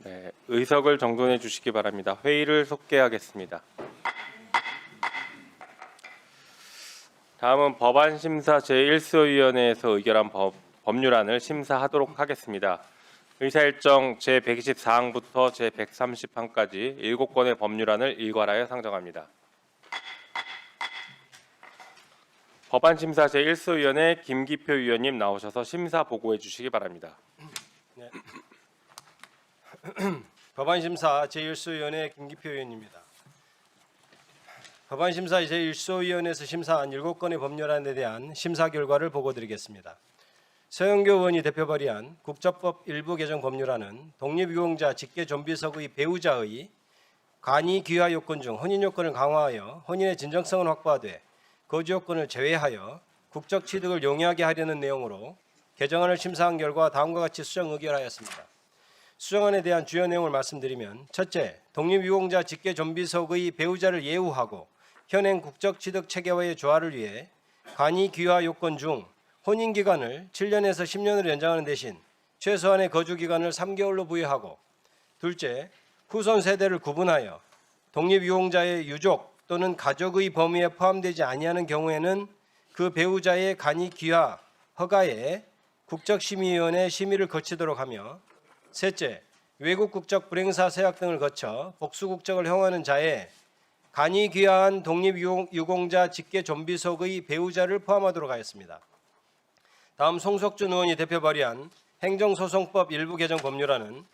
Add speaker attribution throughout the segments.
Speaker 1: 네, 의석을 정돈해 주시기 바랍니다. 회의를 속개하겠습니다. 다음은 법안심사 제1수위원회에서 의결한 법률안을 심사하도록 하겠습니다. 의사일정 제124항부터 제130항까지 7건의 법률안을 일괄하여 상정합니다. 법안심사 제1수위원회 김기표 위원님 나오셔서 심사 보고해 주시기 바랍니다.
Speaker 2: 네. 법안심사 제1수위원회 김기표 의원입니다. 법안심사 제1수위원회에서 심사한 7건의 법률안에 대한 심사 결과를 보고드리겠습니다. 서영교 의원이 대표 발의한 국적법 일부 개정 법률안은 독립유공자 직계존비속의 배우자의 간이 귀화 요건 중 혼인 요건을 강화하여 혼인의 진정성은 확보하되 거주 요건을 제외하여 국적 취득을 용이하게 하려는 내용으로 개정안을 심사한 결과 다음과 같이 수정 의결하였습니다. 수정안에 대한 주요 내용을 말씀드리면, 첫째, 독립유공자 직계존비속의 배우자를 예우하고 현행 국적 취득 체계와의 조화를 위해 간이 귀화 요건 중 혼인 기간을 7년에서 10년으로 연장하는 대신 최소한의 거주 기간을 3개월로 부여하고, 둘째, 후손 세대를 구분하여 독립유공자의 유족 또는 가족의 범위에 포함되지 아니하는 경우에는 그 배우자의 간이 귀화 허가에 국적심의위원회 심의를 거치도록 하며, 셋째, 외국 국적 불행사 서약 등을 거쳐 복수 국적을 형하는 자에 간이 귀화한 독립유공자 직계존비속의 배우자를 포함하도록 하였습니다. 다음 송석준 의원이 대표 발의한 행정소송법 일부 개정 법률안은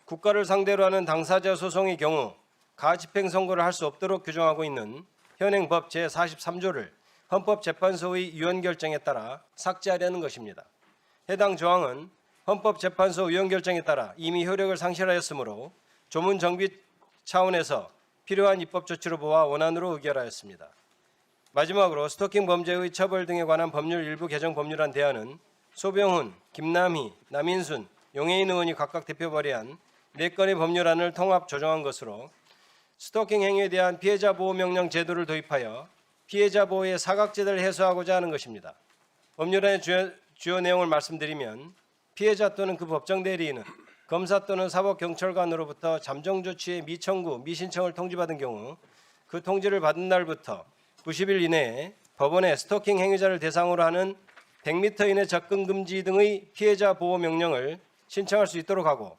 Speaker 2: 국가를 상대로 하는 당사자 소송의 경우 가집행선고를 할 수 없도록 규정하고 있는 현행 법 제43조를 헌법재판소의 위헌결정에 따라 삭제하려는 것입니다. 해당 조항은 헌법재판소 위헌결정에 따라 이미 효력을 상실하였으므로 조문 정비 차원에서 필요한 입법 조치로 보아 원안으로 의결하였습니다. 마지막으로 스토킹 범죄의 처벌 등에 관한 법률 일부 개정 법률안 대안은 소병훈, 김남희, 남인순, 용해인 의원이 각각 대표 발의한 4건의 법률안을 통합 조정한 것으로 스토킹 행위에 대한 피해자 보호 명령 제도를 도입하여 피해자 보호의 사각지대를 해소하고자 하는 것입니다. 법률안의 주요 내용을 말씀드리면, 피해자 또는 그 법정 대리인은 검사 또는 사법경찰관으로부터 잠정 조치의 미청구, 미신청을 통지받은 경우 그 통지를 받은 날부터 90일 이내에 법원에 스토킹 행위자를 대상으로 하는 100m 이내 접근 금지 등의 피해자 보호 명령을 신청할 수 있도록 하고,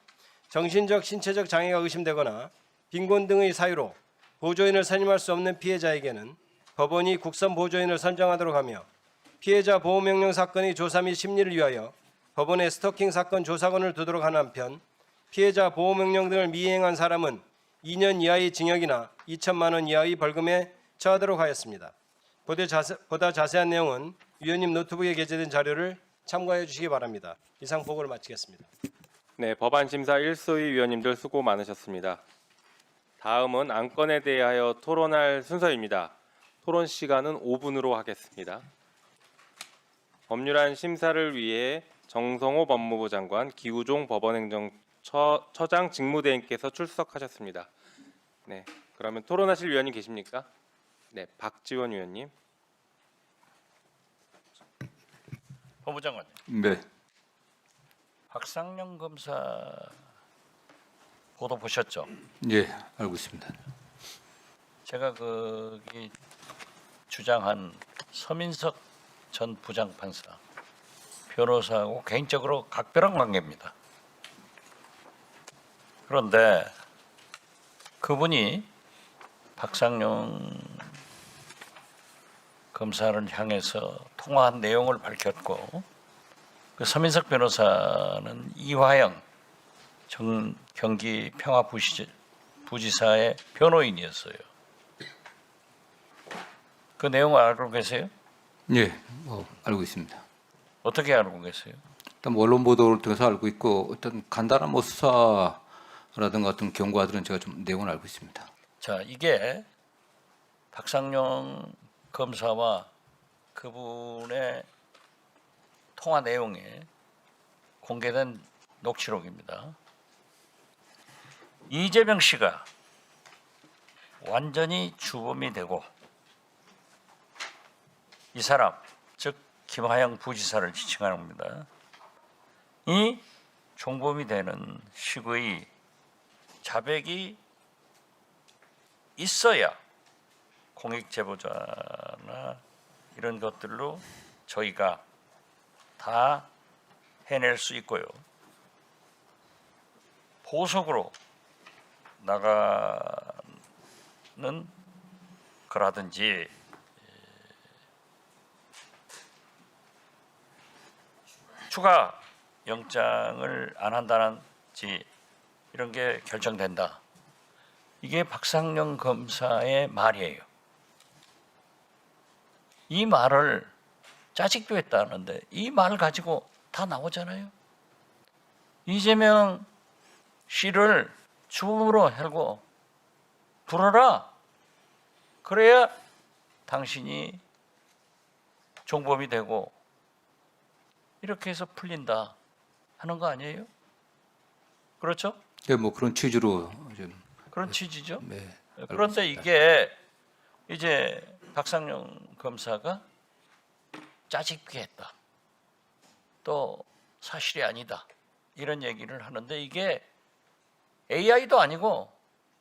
Speaker 2: 정신적, 신체적 장애가 의심되거나 빈곤 등의 사유로 보조인을 선임할 수 없는 피해자에게는 법원이 국선 보조인을 선정하도록 하며, 피해자 보호 명령 사건의 조사 및 심리를 위하여 법원에 스토킹 사건 조사권을 두도록 하는 한편, 피해자 보호 명령 등을 미행한 사람은 2년 이하의 징역이나 2천만 원 이하의 벌금에 처하도록 하였습니다. 보다 자세한 내용은 위원님 노트북에 게재된 자료를 참고해 주시기 바랍니다. 이상 보고를 마치겠습니다.
Speaker 1: 네, 법안심사 1소위 위원님들 수고 많으셨습니다. 다음은 안건에 대하여 토론할 순서입니다. 토론 시간은 5분으로 하겠습니다. 법률안 심사를 위해 정성호 법무부 장관, 기우종 법원행정처장 직무대행께서 출석하셨습니다. 네, 그러면 토론하실 위원님 계십니까? 네, 박지원 위원님.
Speaker 3: 법무장관님.
Speaker 4: 네.
Speaker 3: 박상영 검사 보도 보셨죠?
Speaker 4: 예, 알고 있습니다.
Speaker 3: 제가 거기 주장한 서민석 전 부장판사 변호사하고 개인적으로 각별한 관계입니다. 그런데 그분이 박상용 검사를 향해서 통화한 내용을 밝혔고, 그 서민석 변호사는 이화영 경기 평화부지사의 변호인이었어요. 그 내용을 알고 계세요?
Speaker 4: 예, 알고 있습니다.
Speaker 3: 어떻게 알고 계세요?
Speaker 4: 일단 언론 보도를 통해서 알고 있고, 어떤 간단한 수사라든가 어떤 경과들은 제가 좀 내용을 알고 있습니다.
Speaker 3: 자, 이게 박상용 검사와 그분의 통화 내용에 공개된 녹취록입니다. 이재명 씨가 완전히 주범이 되고 이 사람, 즉 김하영 부지사를 지칭합니다. 이 종범이 되는 시의 자백이 있어야 공익 제보자나 이런 것들로 저희가 다 해낼 수 있고요. 보석으로 나가는 거라든지 추가 영장을 안 한다는지 이런 게 결정된다. 이게 박상영 검사의 말이에요. 이 말을 짜집기로 했다는데 이 말을 가지고 다 나오잖아요. 이재명 씨를 주범으로 해고 불어라. 그래야 당신이 종범이 되고 이렇게 해서 풀린다 하는 거 아니에요? 그렇죠?
Speaker 4: 네, 뭐 그런 취지로 좀
Speaker 3: 그런 취지죠.
Speaker 4: 네, 알고
Speaker 3: 그런데
Speaker 4: 있습니다.
Speaker 3: 이게 이제 박상영 검사가 짜집기 했다. 또 사실이 아니다. 이런 얘기를 하는데 이게 AI도 아니고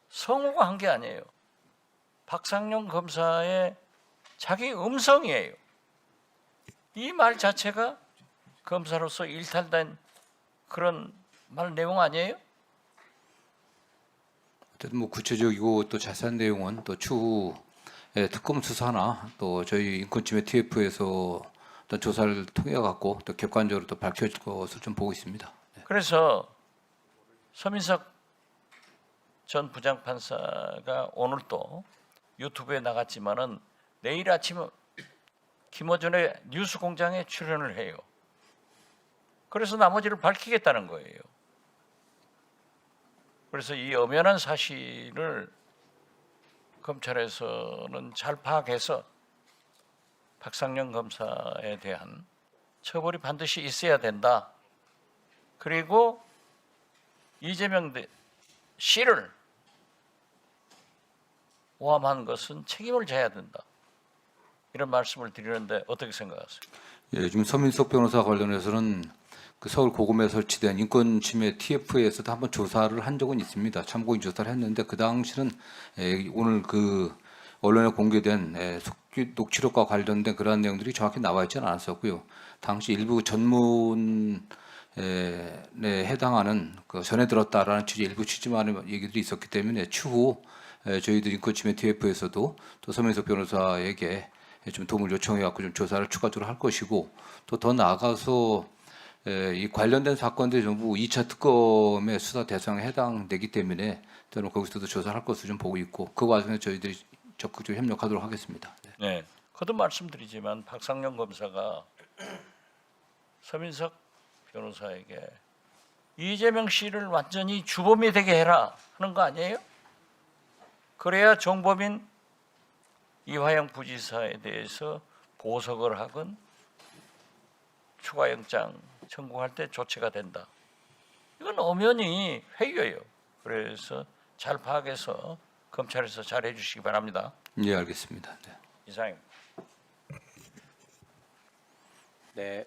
Speaker 3: 성우가 한 게 아니에요. 박상영 검사의 자기 음성이에요. 이 말 자체가 검사로서 일탈된 그런 말 내용 아니에요?
Speaker 4: 어쨌든 뭐 구체적이고 또 자세한 내용은 또 추후 특검 수사나 또 저희 인권침해 TF에서 어떤 조사를 통해 갖고 또 객관적으로 또 밝혀질 것을 좀 보고 있습니다. 네.
Speaker 3: 그래서 서민석 전 부장판사가 오늘 또 유튜브에 나갔지만은 내일 아침 김어준의 뉴스공장에 출연을 해요. 그래서 나머지를 밝히겠다는 거예요. 그래서 이 엄연한 사실을 검찰에서는 잘 파악해서 박상영 검사에 대한 처벌이 반드시 있어야 된다. 그리고 이재명 씨를 오함한 것은 책임을 져야 된다. 이런 말씀을 드리는데 어떻게 생각하세요?
Speaker 4: 예, 지금 서민석 변호사 관련해서는 그 서울 고검에 설치된 인권침해 TF에서도 한번 조사를 한 적은 있습니다. 참고인 조사를 했는데 그 당시는 오늘 그 언론에 공개된 녹취록과 관련된 그러한 내용들이 정확히 나와 있지는 않았었고요. 당시 일부 전문에 해당하는 그 전해 들었다라는 취지 일부 취지만의 얘기들이 있었기 때문에 추후 저희들 인권침해 TF에서도 또 서민석 변호사에게 좀 도움을 요청해 갖고 좀 조사를 추가적으로 할 것이고 또 더 나아가서 이 관련된 사건들이 전부 2차 특검의 수사 대상에 해당되기 때문에 저는 거기서도 조사를 할 것으로 좀 보고 있고 그 과정에 저희들이 적극적으로 협력하도록 하겠습니다. 네.
Speaker 3: 네, 거듭 말씀드리지만 박상영 검사가 서민석 변호사에게 이재명 씨를 완전히 주범이 되게 해라 하는 거 아니에요? 그래야 정범인 이화영 부지사에 대해서 보석을 하건 추가 영장 청구할 때 조치가 된다. 이건 엄연히 회유예요. 그래서 잘 파악해서 검찰에서 잘 해주시기 바랍니다.
Speaker 4: 예, 알겠습니다. 네.
Speaker 3: 이상입니다.
Speaker 1: 네.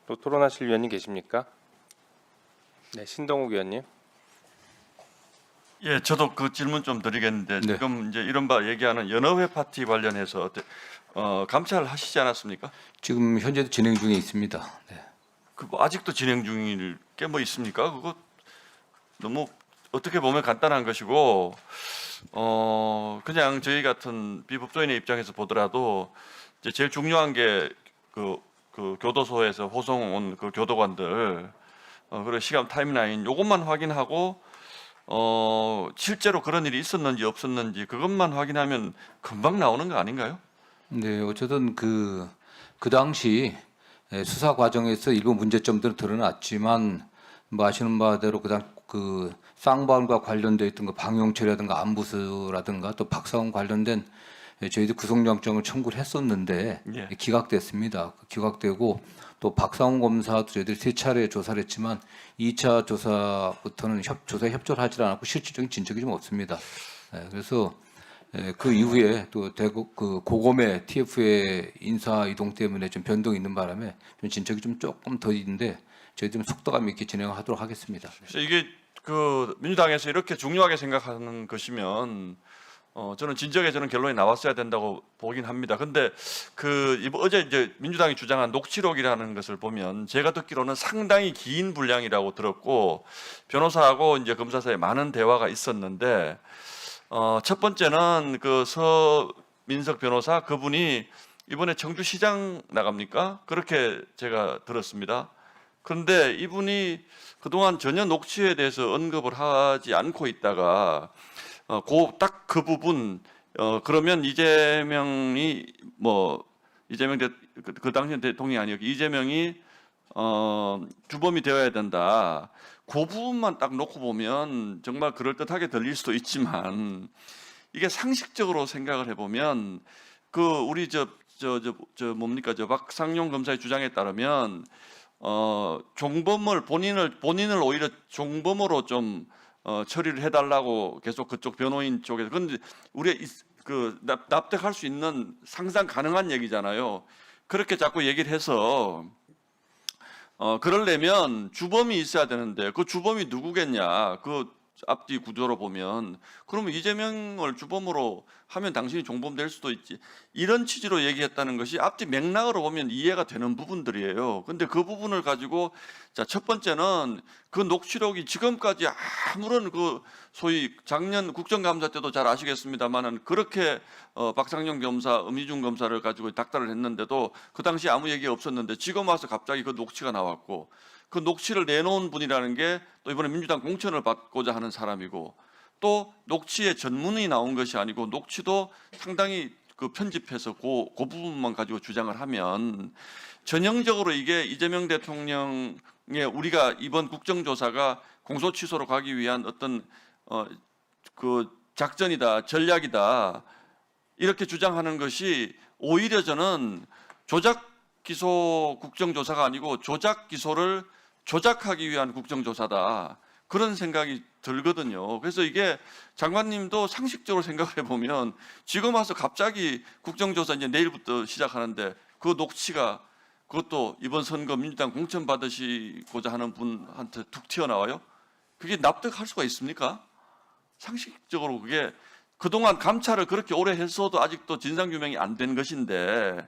Speaker 1: 또 토론하실 위원님 계십니까? 네, 신동욱 위원님.
Speaker 5: 예, 저도 그 질문 좀 드리겠는데
Speaker 4: 네.
Speaker 5: 지금 이제 이른바 얘기하는 연합회 파티 관련해서 감찰하시지 않았습니까?
Speaker 4: 지금 현재도 진행 중에 있습니다. 네.
Speaker 5: 그거 아직도 진행 중일 게 뭐 있습니까? 그거 너무 어떻게 보면 간단한 것이고 그냥 저희 같은 비법조인의 입장에서 보더라도 이제 제일 중요한 게 그 교도소에서 호송 온 그 교도관들 그리고 시간 타임라인 요것만 확인하고 실제로 그런 일이 있었는지 없었는지 그것만 확인하면 금방 나오는 거 아닌가요?
Speaker 4: 네, 어쨌든 그 당시 수사 과정에서 일부 문제점들은 드러났지만 뭐 아시는 바대로 그 쌍방과 관련되어 있던 그 방용체라든가 안부수라든가 또 박사원 관련된 저희들 구속영장을 청구를 했었는데
Speaker 5: 예.
Speaker 4: 기각됐습니다. 기각되고 또 박상훈 검사도 저희들이 3차례 조사를 했지만 2차 조사부터는 조사에 협조를 하지 않았고 실질적인 진척이 좀 없습니다. 그래서 그 이후에 또 대구 그 고검의 TF의 인사 이동 때문에 좀 변동이 있는 바람에 좀 진척이 좀 조금 더 있는데 저희들은 속도감 있게 진행하도록 하겠습니다.
Speaker 5: 그래서 이게 그 민주당에서 이렇게 중요하게 생각하는 것이면 저는 진작에 저는 결론이 나왔어야 된다고 보긴 합니다. 근데 어제 이제 민주당이 주장한 녹취록이라는 것을 보면 제가 듣기로는 상당히 긴 분량이라고 들었고 변호사하고 이제 검사 사이에 많은 대화가 있었는데 첫 번째는 그 서민석 변호사 그분이 이번에 청주시장 나갑니까? 그렇게 제가 들었습니다. 그런데 이분이 그동안 전혀 녹취에 대해서 언급을 하지 않고 있다가 딱 그 부분 그러면 이재명이 그 당시 대통령이 아니었고 이재명이 주범이 되어야 된다. 그 부분만 딱 놓고 보면 정말 그럴듯하게 들릴 수도 있지만 이게 상식적으로 생각을 해보면 그 우리 뭡니까 박상용 검사의 주장에 따르면 종범을 본인을 오히려 종범으로 좀 처리를 해달라고 계속 그쪽 변호인 쪽에서 근데 우리 납득할 수 있는 상상 가능한 얘기잖아요. 그렇게 자꾸 얘기를 해서 그러려면 주범이 있어야 되는데 그 주범이 누구겠냐? 그 앞뒤 구조로 보면 그러면 이재명을 주범으로 하면 당신이 종범 될 수도 있지. 이런 취지로 얘기했다는 것이 앞뒤 맥락으로 보면 이해가 되는 부분들이에요. 근데 그 부분을 가지고 자, 첫 번째는 그 녹취록이 지금까지 아무런 그 소위 작년 국정감사 때도 잘 아시겠습니다만은 그렇게 박상용 검사, 엄희중 검사를 가지고 닥달을 했는데도 그 당시 아무 얘기 없었는데 지금 와서 갑자기 그 녹취가 나왔고 그 녹취를 내놓은 분이라는 게 또 이번에 민주당 공천을 받고자 하는 사람이고 또 녹취의 전문이 나온 것이 아니고 녹취도 상당히 그 편집해서 그 부분만 가지고 주장을 하면 전형적으로 이게 이재명 대통령의 우리가 이번 국정조사가 공소 취소로 가기 위한 어떤 그 작전이다, 전략이다 이렇게 주장하는 것이 오히려 저는 조작 기소 국정조사가 아니고 조작 기소를 조작하기 위한 국정조사다 그런 생각이 들거든요. 그래서 이게 장관님도 상식적으로 생각을 해보면 지금 와서 갑자기 국정조사 이제 내일부터 시작하는데 그 녹취가 그것도 이번 선거 민주당 공천 받으시고자 하는 분한테 툭 튀어나와요? 그게 납득할 수가 있습니까? 상식적으로 그게 그동안 감찰을 그렇게 오래 했어도 아직도 진상규명이 안 된 것인데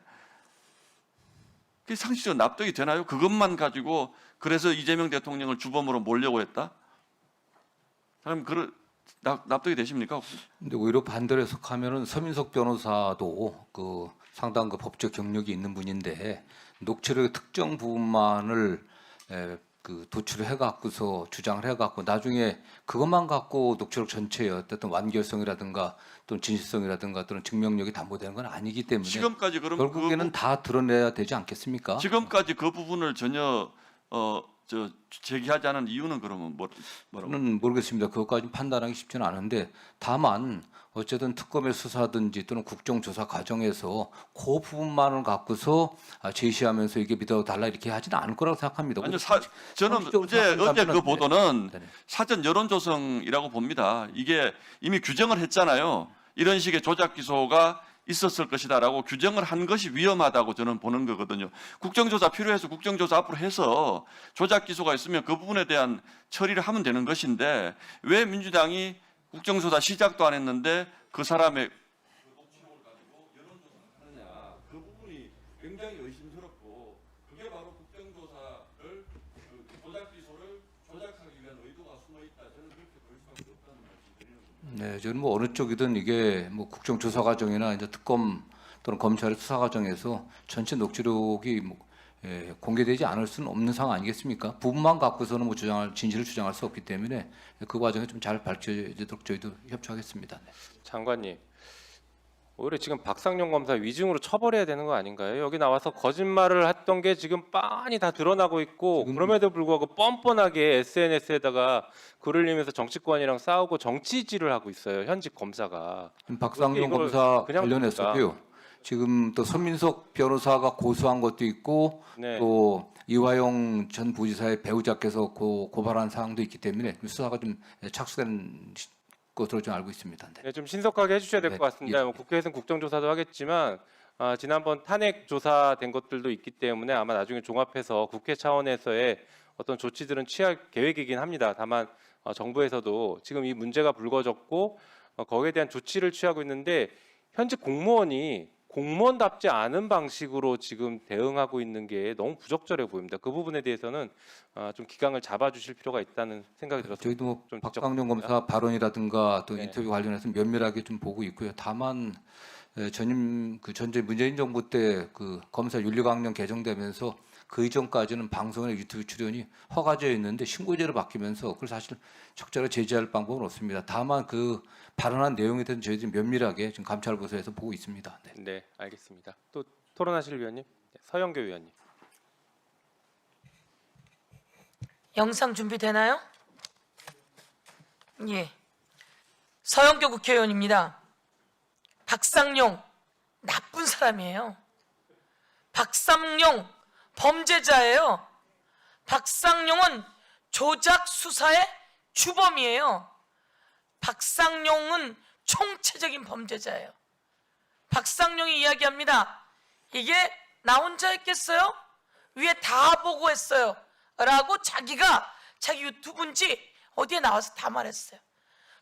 Speaker 5: 그게 상식적으로 납득이 되나요? 그것만 가지고 그래서 이재명 대통령을 주범으로 몰려고 했다? 납득이 되십니까?
Speaker 4: 근데 오히려 반대로 해석하면은 서민석 변호사도 그 상당 그 법적 경력이 있는 분인데 녹취록의 특정 부분만을 그 도출을 해갖고서 주장을 해갖고 나중에 그것만 갖고 녹취록 전체의 어떤 완결성이라든가 또는 진실성이라든가 또는 증명력이 담보되는 건 아니기 때문에
Speaker 5: 지금까지 그럼
Speaker 4: 결국에는 다 드러내야 되지 않겠습니까?
Speaker 5: 지금까지 그 부분을 전혀 제기하지 않은 이유는 그러면 뭐라고?
Speaker 4: 저는 모르겠습니다. 그것까지 판단하기 쉽지는 않은데 다만 어쨌든 특검의 수사든지 또는 국정조사 과정에서 그 부분만을 갖고서 제시하면서 이게 믿어달라 이렇게 하지는 않을 거라고 생각합니다.
Speaker 5: 아니요, 저는 어제 그 보도는 사전 여론 조성이라고 봅니다. 이게 이미 규정을 했잖아요. 이런 식의 조작 기소가 있었을 것이다라고 규정을 한 것이 위험하다고 저는 보는 거거든요. 국정조사 필요해서 국정조사 앞으로 해서 조작 기소가 있으면 그 부분에 대한 처리를 하면 되는 것인데 왜 민주당이 국정조사 시작도 안 했는데 그 사람의 녹취록을 가지고 여론조사를 하느냐 그 부분이 굉장히 의심스럽고 그게 바로 국정조사를 조작 기소를 조작하기 위한 의도가 숨어 있다. 저는 그렇게 볼 수밖에 없다는 말씀 드리는 겁니다.
Speaker 4: 네, 저는 뭐 어느 쪽이든 이게 뭐 국정조사 과정이나 이제 특검 또는 검찰의 수사 과정에서 전체 녹취록이 공개되지 않을 수는 없는 상황 아니겠습니까? 부분만 갖고서는 뭐 진실을 주장할 수 없기 때문에 그 과정에 좀 잘 밝혀지도록 저희도 협조하겠습니다. 네.
Speaker 1: 장관님, 오히려 지금 박상용 검사 위증으로 처벌해야 되는 거 아닌가요? 여기 나와서 거짓말을 했던 게 지금 빤히 다 드러나고 있고 그럼에도 불구하고 뻔뻔하게 SNS에다가 글을 올리면서 정치권이랑 싸우고 정치질을 하고 있어요. 현직 검사가.
Speaker 4: 박상용
Speaker 1: 이걸
Speaker 4: 검사
Speaker 1: 그냥
Speaker 4: 관련해서도요. 지금 또 서민석 변호사가 고소한 것도 있고
Speaker 1: 네.
Speaker 4: 또 이화영 전 부지사의 배우자께서 고발한 사항도 있기 때문에 수사가 좀 착수된 것으로 좀 알고 있습니다. 네.
Speaker 1: 네, 좀 신속하게 해주셔야 될
Speaker 4: 네,
Speaker 1: 것 같습니다.
Speaker 4: 예.
Speaker 1: 뭐 국회에서는 국정조사도 하겠지만 지난번 탄핵 조사된 것들도 있기 때문에 아마 나중에 종합해서 국회 차원에서의 어떤 조치들은 취할 계획이긴 합니다. 다만 정부에서도 지금 이 문제가 불거졌고 거기에 대한 조치를 취하고 있는데 현재 공무원이 공무원답지 않은 방식으로 지금 대응하고 있는 게 너무 부적절해 보입니다. 그 부분에 대해서는 좀 기강을 잡아주실 필요가 있다는 생각이 들어서
Speaker 4: 저희도 뭐
Speaker 1: 좀
Speaker 4: 박광룡 검사 발언이라든가 또
Speaker 1: 네.
Speaker 4: 인터뷰 관련해서 면밀하게 좀 보고 있고요. 다만 전임 전제 문재인 정부 때 그 검사 윤리강령 개정되면서 그 이전까지는 방송이나 유튜브 출연이 허가되어 있는데 신고제로 바뀌면서 그걸 사실 적절하게 제재할 방법은 없습니다. 다만 그 발언한 내용에 대해서 저희들이 면밀하게 지금 감찰부서에서 보고 있습니다. 네.
Speaker 1: 네, 알겠습니다. 또 토론하실 위원님, 네, 서영교 위원님.
Speaker 6: 영상 준비되나요? 예. 서영교 국회의원입니다. 박상용 나쁜 사람이에요. 박상용 범죄자예요. 박상용은 조작 수사의 주범이에요. 박상용은 총체적인 범죄자예요. 박상용이 이야기합니다. 이게 나 혼자 했겠어요? 위에 다 보고 했어요. 라고 자기가 자기 유튜브인지 어디에 나와서 다 말했어요.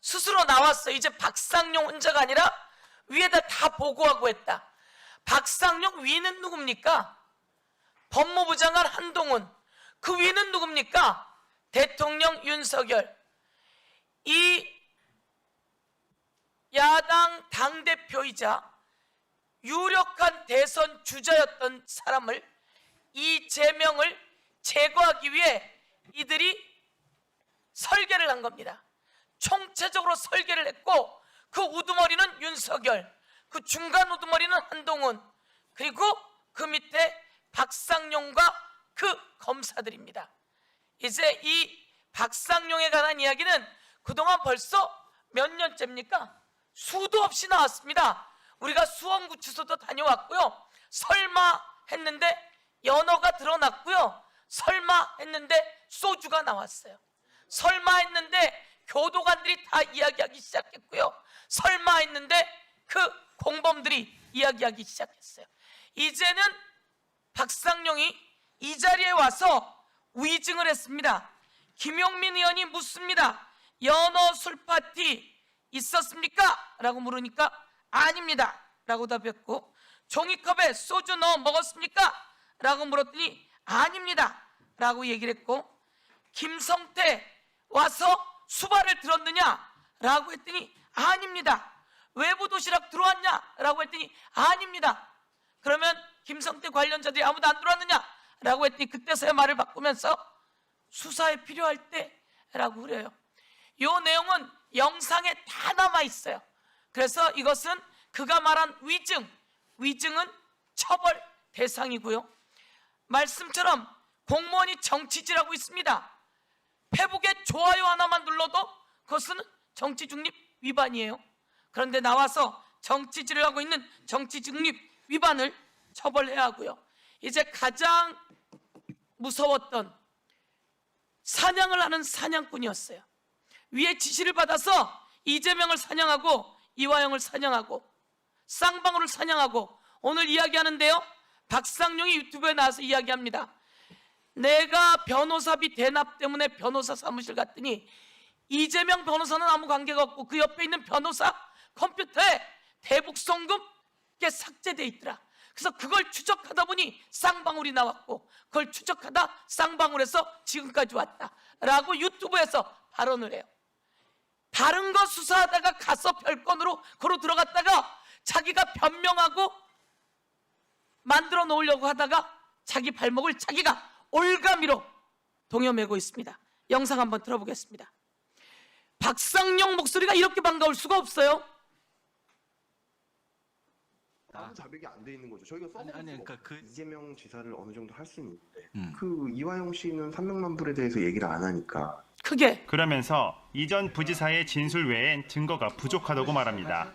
Speaker 6: 스스로 나왔어요. 이제 박상용 혼자가 아니라 위에다 다 보고하고 했다. 박상용 위는 누굽니까? 법무부 장관 한동훈. 그 위는 누굽니까? 대통령 윤석열. 이 야당 당대표이자 유력한 대선 주자였던 사람을, 이재명을 제거하기 위해 이들이 설계를 한 겁니다. 총체적으로 설계를 했고 그 우두머리는 윤석열, 그 중간 우두머리는 한동훈, 그리고 그 밑에 박상용과 그 검사들입니다. 이제 이 박상용에 관한 이야기는 그동안 벌써 몇 년째입니까? 수도 없이 나왔습니다. 우리가 수원구치소도 다녀왔고요. 설마 했는데 연어가 드러났고요. 설마 했는데 소주가 나왔어요. 설마 했는데 교도관들이 다 이야기하기 시작했고요. 설마 했는데 그 공범들이 이야기하기 시작했어요. 이제는 박상용이 이 자리에 와서 위증을 했습니다. 김용민 의원이 묻습니다. 연어 술 파티 있었습니까? 라고 물으니까 아닙니다 라고 답했고, 종이컵에 소주 넣어 먹었습니까? 라고 물었더니 아닙니다 라고 얘기를 했고, 김성태 와서 수발을 들었느냐? 라고 했더니 아닙니다. 외부 도시락 들어왔냐? 라고 했더니 아닙니다. 그러면 김성태 관련자들이 아무도 안 들어왔느냐? 라고 했더니 그때서야 말을 바꾸면서 수사에 필요할 때 라고 그래요. 이 내용은 영상에 다 남아 있어요. 그래서 이것은 그가 말한 위증은 처벌 대상이고요. 말씀처럼 공무원이 정치질하고 있습니다. 페북에 좋아요 하나만 눌러도 그것은 정치 중립 위반이에요. 그런데 나와서 정치질을 하고 있는 정치 중립 위반을 처벌해야 하고요. 이제 가장 무서웠던 사냥을 하는 사냥꾼이었어요. 위에 지시를 받아서 이재명을 사냥하고 이화영을 사냥하고 쌍방울을 사냥하고, 오늘 이야기하는데요. 박상용이 유튜브에 나와서 이야기합니다. 내가 변호사비 대납 때문에 변호사 사무실 갔더니 이재명 변호사는 아무 관계가 없고 그 옆에 있는 변호사 컴퓨터에 대북송금게 삭제돼 있더라. 그래서 그걸 추적하다 보니 쌍방울이 나왔고 그걸 추적하다 쌍방울에서 지금까지 왔다 라고 유튜브에서 발언을 해요. 다른 거 수사하다가 가서 별건으로 거로 들어갔다가 자기가 변명하고 만들어 놓으려고 하다가 자기 발목을 자기가 올가미로 동여매고 있습니다. 영상 한번 들어보겠습니다. 박상용 목소리가 이렇게 반가울 수가 없어요.
Speaker 7: 아무 자백이 안 돼 있는 거죠. 저희가 써본
Speaker 8: 그러니까
Speaker 7: 이재명 지사를 어느 정도 할 수는 있는데 그 이화영 씨는 300만 불에 대해서 얘기를 안 하니까.
Speaker 6: 크게
Speaker 8: 그러면서 이전 부지사의 진술 외엔 증거가 부족하다고 말합니다.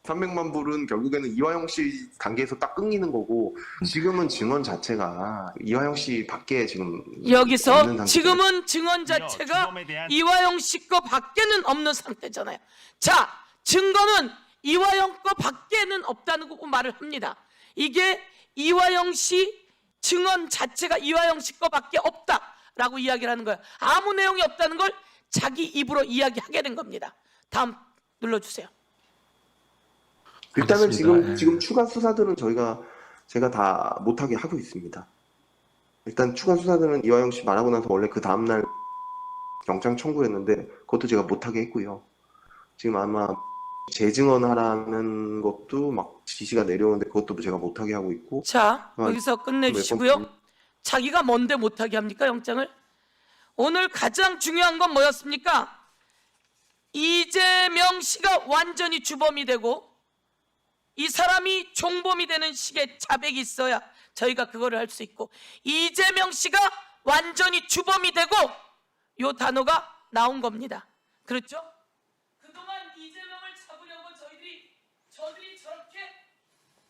Speaker 7: 300만 불은 결국에는 이화영 씨 단계에서 딱 끊기는 거고, 지금은 증언 자체가 이화영 씨 밖에 지금 없는
Speaker 6: 여기서
Speaker 7: 상태예요.
Speaker 6: 지금은 증언 자체가
Speaker 8: 주범에 대한
Speaker 6: 이화영 씨 거 밖에는 없는 상태잖아요. 자, 증거는 이화영 거 밖에는 없다는 거 말을 합니다. 이게 이화영 씨 증언 자체가 이화영 씨 거 밖에 없다 라고 이야기를 하는 거예요. 아무 내용이 없다는 걸 자기 입으로 이야기하게 된 겁니다. 다음 눌러주세요.
Speaker 7: 일단은
Speaker 4: 알겠습니다.
Speaker 7: 지금 추가 수사들은 제가 다 못하게 하고 있습니다. 일단 추가 수사들은 이화영 씨 말하고 나서 원래 그 다음날 영장 청구했는데 그것도 제가 못하게 했고요. 지금 아마 재증언하라는 것도 막 지시가 내려오는데 그것도 제가 못하게 하고 있고.
Speaker 6: 자,
Speaker 7: 아,
Speaker 6: 여기서 끝내주시고요. 자기가 뭔데 못하게 합니까, 영장을? 오늘 가장 중요한 건 뭐였습니까? 이재명 씨가 완전히 주범이 되고 이 사람이 종범이 되는 식의 자백이 있어야 저희가 그거를 할 수 있고, 이재명 씨가 완전히 주범이 되고 요 단어가 나온 겁니다. 그렇죠? 그동안 이재명을 잡으려고 저들이 저렇게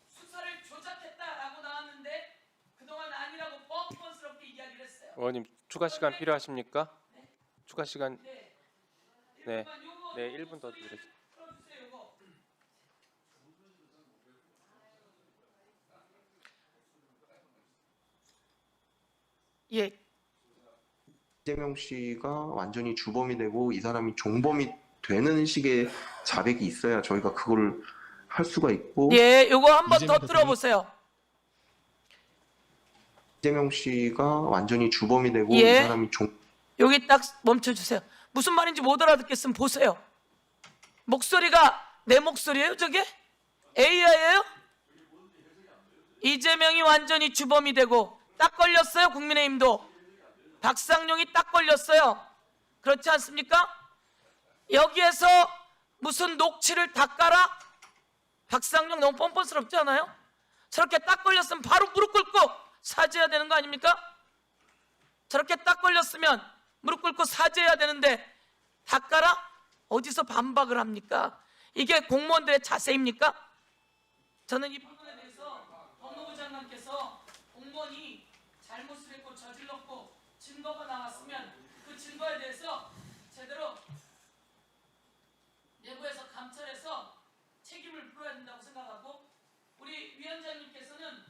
Speaker 6: 수사를 조작했다라고 나왔는데 그동안 아니라고 뻔뻔스럽게 이야기를 했어요.
Speaker 1: 의원님 추가 시간 필요하십니까? 추가 시간 네, 1분 더 드리겠습니다.
Speaker 6: 예,
Speaker 7: 이재명 씨가 완전히 주범이 되고 이 사람이 종범이 되는 식의 자백이 있어야 저희가 그거를 할 수가 있고.
Speaker 6: 예, 요거 한번 더 들어보세요.
Speaker 7: 이재명 씨가 완전히 주범이 되고
Speaker 6: 예.
Speaker 7: 이 사람이
Speaker 6: 여기 딱 멈춰주세요. 무슨 말인지 못 알아듣겠으면 보세요. 목소리가 내 목소리예요, 저게? AI예요? 이재명이 완전히 주범이 되고 딱 걸렸어요. 국민의힘도 박상용이 딱 걸렸어요. 그렇지 않습니까? 여기에서 무슨 녹취를 다 깔아? 박상용 너무 뻔뻔스럽지 않아요? 저렇게 딱 걸렸으면 바로 무릎 꿇고 사죄해야 되는 거 아닙니까? 저렇게 딱 걸렸으면 무릎 꿇고 사죄해야 되는데 다 깔아? 어디서 반박을 합니까? 이게 공무원들의 자세입니까? 저는 이 부분에 대해서 법무부 장관께서 공무원이 잘못을 했고 저질렀고 증거가 나왔으면 그 증거에 대해서 제대로 내부에서 감찰해서 책임을 물어야 된다고 생각하고, 우리 위원장님께서는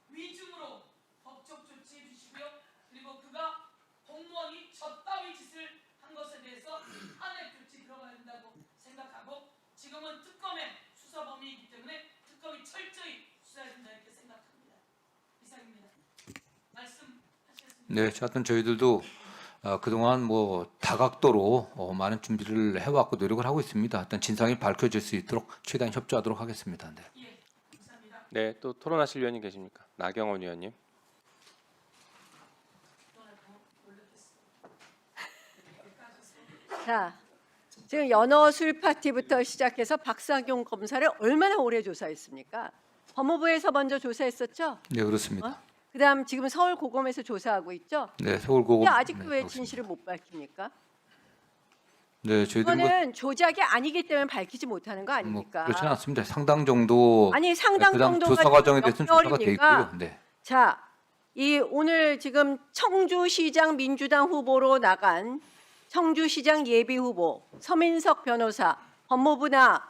Speaker 6: 위중으로 법적 조치해 주시고요. 그리고 그가 공무원이 저따위 짓을 한 것에 대해서 탄핵 조치 들어가야 된다고 생각하고, 지금은 특검의 수사 범위이기 때문에 특검이 철저히 수사해야 된다 이렇게 생각합니다. 이상입니다. 말씀하시겠습니다.
Speaker 4: 네, 하여튼 저희들도 그동안 뭐 다각도로 많은 준비를 해왔고 노력을 하고 있습니다. 일단 진상이 밝혀질 수 있도록 최대한 협조하도록 하겠습니다. 네.
Speaker 6: 예, 감사합니다.
Speaker 1: 네, 또 토론하실 의원님 계십니까? 나경원 의원님.
Speaker 9: 자, 지금 연어술 파티부터 시작해서 박상용 검사를 얼마나 오래 조사했습니까? 법무부에서 먼저 조사했었죠?
Speaker 4: 네, 그렇습니다.
Speaker 9: 그다음 지금 서울고검에서 조사하고 있죠?
Speaker 4: 네, 서울고검.
Speaker 9: 근데 아직도
Speaker 4: 네,
Speaker 9: 왜
Speaker 4: 그렇습니다.
Speaker 9: 진실을 못 밝힙니까?
Speaker 4: 네, 저희들이 뭐,
Speaker 9: 이거는 조작이 아니기 때문에 밝히지 못하는 거
Speaker 4: 뭐
Speaker 9: 아닙니까?
Speaker 4: 그렇지는 않습니다. 상당 정도
Speaker 9: 아니 상당
Speaker 4: 그다음
Speaker 9: 정도가
Speaker 4: 조사 과정에 대해서는
Speaker 9: 몇
Speaker 4: 조사가 돼
Speaker 9: 개월입니까?
Speaker 4: 있고요. 네.
Speaker 9: 자, 이 오늘 지금 청주시장 민주당 후보로 나간 청주시장 예비 후보 서민석 변호사 법무부나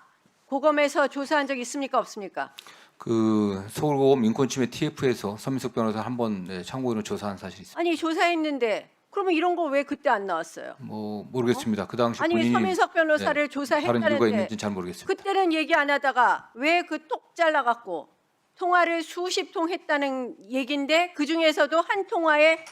Speaker 9: 고검에서 조사한 적 있습니까? 없습니까?
Speaker 4: 그 서울고검 인권침해 TF에서 서민석 변호사 한번 네, 참고인으로 조사한 사실이 있습니다.
Speaker 9: 아니 조사했는데 그러면 이런 거 왜 그때 안 나왔어요?
Speaker 4: 뭐 모르겠습니다. 그 당시
Speaker 9: 아니
Speaker 4: 본인이
Speaker 9: 서민석 변호사를
Speaker 4: 다른 이유가
Speaker 9: 조사했다는데
Speaker 4: 있는지는 잘 모르겠습니다.
Speaker 9: 그때는 얘기 안 하다가 왜 그 똑 잘라갖고 통화를 수십 통 했다는 얘긴데 그 중에서도 한 통화의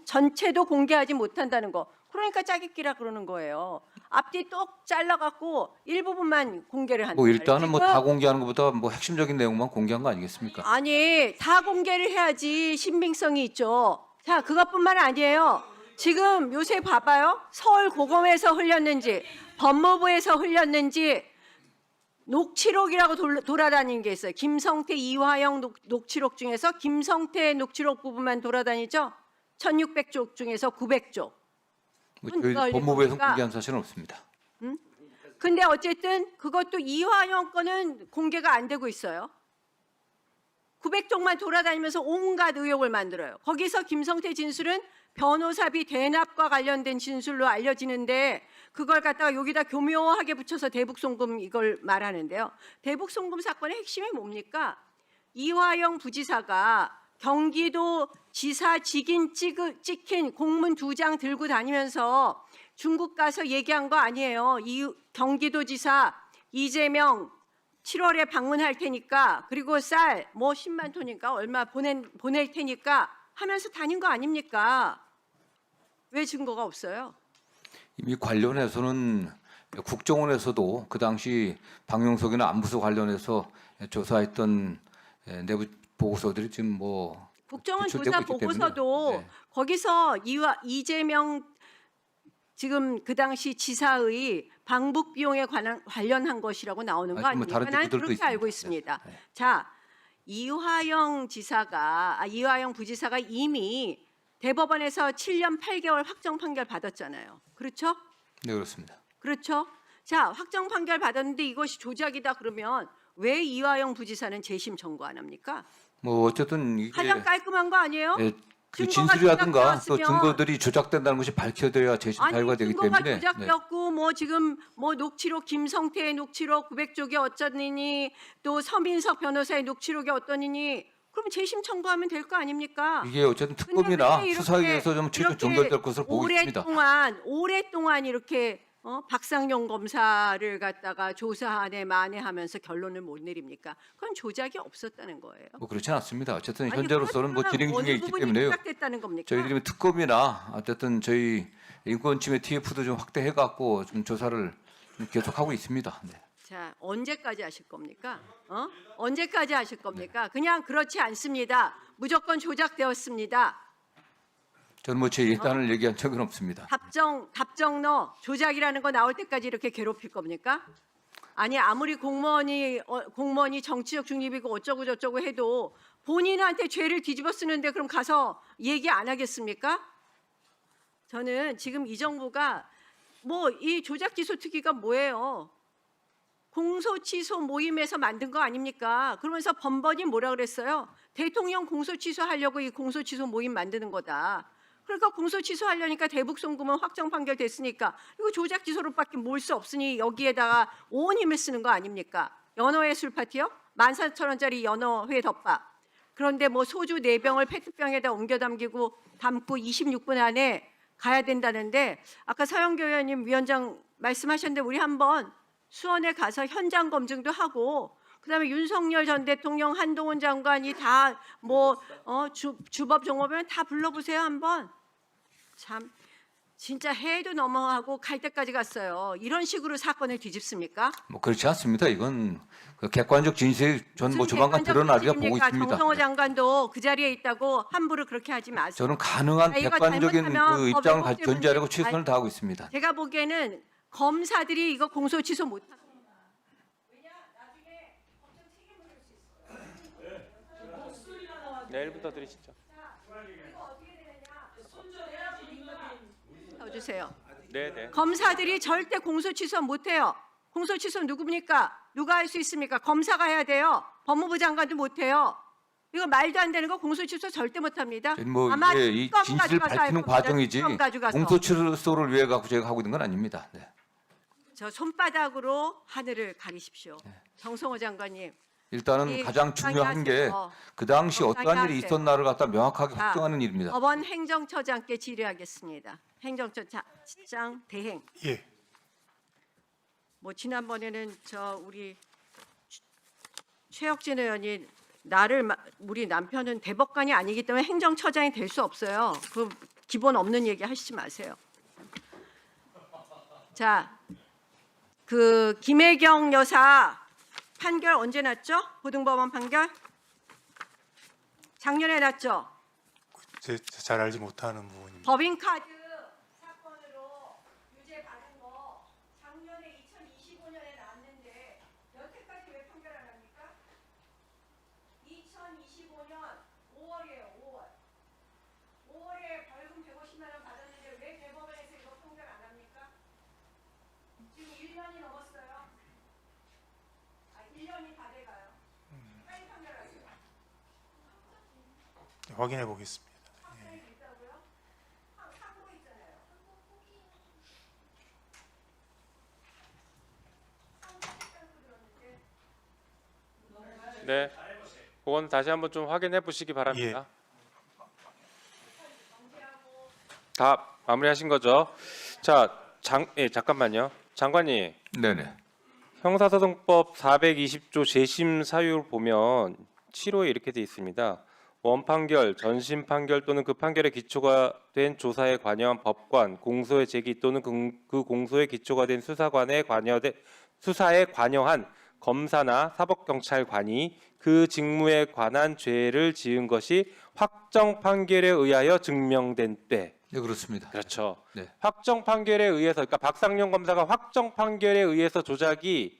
Speaker 9: 전체도 공개하지 못한다는 거. 그러니까 짜깁기라 그러는 거예요. 앞뒤 똑 잘라갖고 일부분만 공개를 한다.
Speaker 4: 뭐 일단은 뭐 다 공개하는 것보다 뭐 핵심적인 내용만 공개한 거 아니겠습니까?
Speaker 9: 아니 다 공개를 해야지 신빙성이 있죠. 자 그것뿐만 아니에요. 지금 요새 봐봐요. 서울고검에서 흘렸는지 법무부에서 흘렸는지 녹취록이라고 돌아다니는 게 있어요. 김성태, 이화영 녹취록 중에서 김성태 녹취록 부분만 돌아다니죠. 1600쪽 중에서 900쪽.
Speaker 4: 뭐 저희
Speaker 9: 누가
Speaker 4: 법무부에서
Speaker 9: 읽어보니까-
Speaker 4: 공개한 사실은 없습니다.
Speaker 9: 근데 어쨌든 그것도 이화영 거는 공개가 안 되고 있어요. 900쪽만 돌아다니면서 온갖 의혹을 만들어요. 거기서 김성태 진술은 변호사비 대납과 관련된 진술로 알려지는데 그걸 갖다가 여기다 교묘하게 붙여서 대북송금 이걸 말하는데요. 대북송금 사건의 핵심이 뭡니까? 이화영 부지사가 경기도 지사 직인 찍힌 공문 2장 들고 다니면서 중국 가서 얘기한 거 아니에요. 이 경기도지사 이재명 7월에 방문할 테니까 그리고 쌀 뭐 10만 톤인가 얼마 보낼 테니까 하면서 다닌 거 아닙니까? 왜 증거가 없어요?
Speaker 4: 이미 관련해서는 국정원에서도 그 당시 방영석이나 안부소 관련해서 조사했던 내부 보고서들이 지금 뭐
Speaker 9: 국정원
Speaker 4: 제출되고
Speaker 9: 조사
Speaker 4: 있기 때문에,
Speaker 9: 보고서도
Speaker 4: 네.
Speaker 9: 거기서 이재명 지금 그 당시 지사의 방북 비용에 관련한 것이라고 나오는 거
Speaker 4: 아니, 뭐
Speaker 9: 아닙니까?
Speaker 4: 다른
Speaker 9: 나는
Speaker 4: 제보들도
Speaker 9: 그렇게 알고
Speaker 4: 있습니다.
Speaker 9: 있습니다.
Speaker 4: 네.
Speaker 9: 자, 이화영 부지사가 이미 대법원에서 7년 8개월 확정 판결 받았잖아요. 그렇죠?
Speaker 4: 네, 그렇습니다.
Speaker 9: 그렇죠? 자, 확정 판결 받았는데 이것이 조작이다 그러면 왜 이화영 부지사는 재심 청구 안 합니까?
Speaker 4: 뭐 어쨌든 이게
Speaker 9: 가장 깔끔한 거 아니에요?
Speaker 4: 예, 그
Speaker 9: 증거가
Speaker 4: 진술이라든가 또
Speaker 9: 조작되었으면-
Speaker 4: 증거들이 조작된다는 것이 밝혀져야 재심 사유가 되기
Speaker 9: 증거가
Speaker 4: 때문에 네.
Speaker 9: 조작되었고 뭐 지금 뭐 녹취록 김성태의 녹취록 900쪽이 어쩌니니 또 서민석 변호사의 녹취록이 어떠니니 그럼 재심 청구하면 될 거 아닙니까?
Speaker 4: 이게 어쨌든
Speaker 9: 근데
Speaker 4: 특검이나
Speaker 9: 왜 이렇게-
Speaker 4: 수사에 의해서 좀 최종
Speaker 9: 이렇게
Speaker 4: 종결될 것으로 보고 있습니다.
Speaker 9: 오랫동안 이렇게 박상용 검사를 갖다가 조사하네 만에하면서 결론을 못 내립니까? 그건 조작이 없었다는 거예요.
Speaker 4: 뭐 그렇지 않습니다. 어쨌든
Speaker 9: 아니,
Speaker 4: 현재로서는 뭐
Speaker 9: 그렇다면
Speaker 4: 진행 중에
Speaker 9: 어느
Speaker 4: 있기
Speaker 9: 부분이
Speaker 4: 때문에요.
Speaker 9: 조작됐다는 겁니까?
Speaker 4: 저희들이 특검이나 어쨌든 저희 인권침해 TF도 좀 확대해 갖고 좀 조사를 좀 계속하고 있습니다. 네.
Speaker 9: 자, 언제까지 하실 겁니까? 언제까지 하실 겁니까? 그냥 그렇지 않습니다. 무조건 조작되었습니다.
Speaker 4: 저는 뭐 제 예단을 얘기한 적은 없습니다.
Speaker 9: 답정 조작이라는 거 나올 때까지 이렇게 괴롭힐 겁니까? 아니 아무리 공무원이 정치적 중립이고 어쩌고 저쩌고 해도 본인한테 죄를 뒤집어 쓰는데 그럼 가서 얘기 안 하겠습니까? 저는 지금 이 정부가 뭐 이 조작 기소 특위가 뭐예요? 공소취소 모임에서 만든 거 아닙니까? 그러면서 번번이 뭐라 그랬어요? 대통령 공소취소 하려고 이 공소취소 모임 만드는 거다. 그러니까 공소취소 하려니까 대북 송금은 확정 판결 됐으니까 이거 조작 기소로밖에 몰 수 없으니 여기에다가 온 힘을 쓰는 거 아닙니까? 연어회 술 파티요? 14,000원짜리 연어회 덮밥. 그런데 뭐 소주 4병을 페트병에다 옮겨 담고 26분 안에 가야 된다는데 아까 서영교 의원님 위원장 말씀하셨는데 우리 한번 수원에 가서 현장 검증도 하고 그다음에 윤석열 전 대통령, 한동훈 장관이 다 뭐 주법 종업이면 다 불러보세요 한번. 참 진짜 해도 넘어가고 갈 때까지 갔어요. 이런 식으로 사건을 뒤집습니까?
Speaker 4: 뭐 그렇지 않습니다. 이건 그 객관적 진실이 전 뭐
Speaker 9: 무슨
Speaker 4: 조만간
Speaker 9: 객관적
Speaker 4: 드러나리라 보고
Speaker 9: 진실입니까?
Speaker 4: 있습니다.
Speaker 9: 정성호
Speaker 4: 네.
Speaker 9: 장관도 그 자리에 있다고 함부로 그렇게 하지 마세요.
Speaker 4: 저는 가능한
Speaker 9: 자, 이거
Speaker 4: 객관적인
Speaker 9: 잘못하면
Speaker 4: 그 입장을
Speaker 9: 법의
Speaker 4: 견지하려고
Speaker 9: 문제-
Speaker 4: 최선을 다하고 있습니다.
Speaker 9: 제가 보기에는 검사들이 이거 공소 취소 못합니다.
Speaker 1: 내일부터 들으시죠.
Speaker 9: 주세요.
Speaker 1: 네.
Speaker 9: 검사들이 절대 공소 취소 못해요. 공소 취소 누굽니까? 누가 할 수 있습니까? 검사가 해야 돼요. 법무부 장관도 못해요. 이거 말도 안 되는 거 공소 취소 절대 못합니다.
Speaker 4: 뭐
Speaker 9: 아마
Speaker 4: 이게 이
Speaker 9: 특검
Speaker 4: 진실을
Speaker 9: 가져가서 할
Speaker 4: 밝히는
Speaker 9: 겁니다.
Speaker 4: 과정이지
Speaker 9: 특검 가져가서.
Speaker 4: 공소취소를 위해 갖고 제가 하고 있는 건 아닙니다. 네.
Speaker 9: 저 손바닥으로 하늘을 가리십시오. 정성호 장관님.
Speaker 4: 일단은
Speaker 9: 이
Speaker 4: 가장 중요한 게 그 당시
Speaker 9: 적당히
Speaker 4: 어떠한 일이
Speaker 9: 하세요.
Speaker 4: 있었나를 갖다 명확하게
Speaker 9: 자,
Speaker 4: 확정하는 일입니다.
Speaker 9: 법원 행정처장께 질의하겠습니다. 행정처장 대행.
Speaker 10: 예.
Speaker 9: 뭐 지난번에는 우리 최혁진 의원이 우리 남편은 대법관이 아니기 때문에 행정처장이 될 수 없어요. 그 기본 없는 얘기 하시지 마세요. 자, 그 김혜경 여사 판결 언제 났죠? 고등법원 판결? 작년에 났죠?
Speaker 10: 잘 알지 못하는 부분입니다.
Speaker 9: 법인카드 사건으로 유죄 받은 거 작년에 2025년에 나왔는데 여태까지 왜 판결 안 합니까? 2025년 5월이에요. 5월에 벌금 150만 원 받았는데 왜 대법원에서 이거 판결 안 합니까? 지금 1년이 넘었어요. 1년이 다 돼가요. 빨리 판결하세요.
Speaker 10: 확인해 보겠습니다.
Speaker 1: 네. 그건 다시 한번 좀 확인해 보시기 바랍니다. 다 마무리하신 거죠? 자, 잠깐만요. 장관님,
Speaker 4: 네네.
Speaker 1: 형사소송법 420조 재심 사유를 보면 7호에 이렇게 돼 있습니다. 원판결, 전심 판결 또는 그 판결에 기초가 된 조사에 관여한 법관, 공소의 제기 또는 그 공소에 기초가 된 수사에 관여한 검사나 사법경찰관이 그 직무에 관한 죄를 지은 것이 확정 판결에 의하여 증명된 때.
Speaker 4: 네, 그렇습니다.
Speaker 1: 그렇죠.
Speaker 4: 네.
Speaker 1: 확정 판결에 의해서, 그러니까 박상용 검사가 확정 판결에 의해서 조작이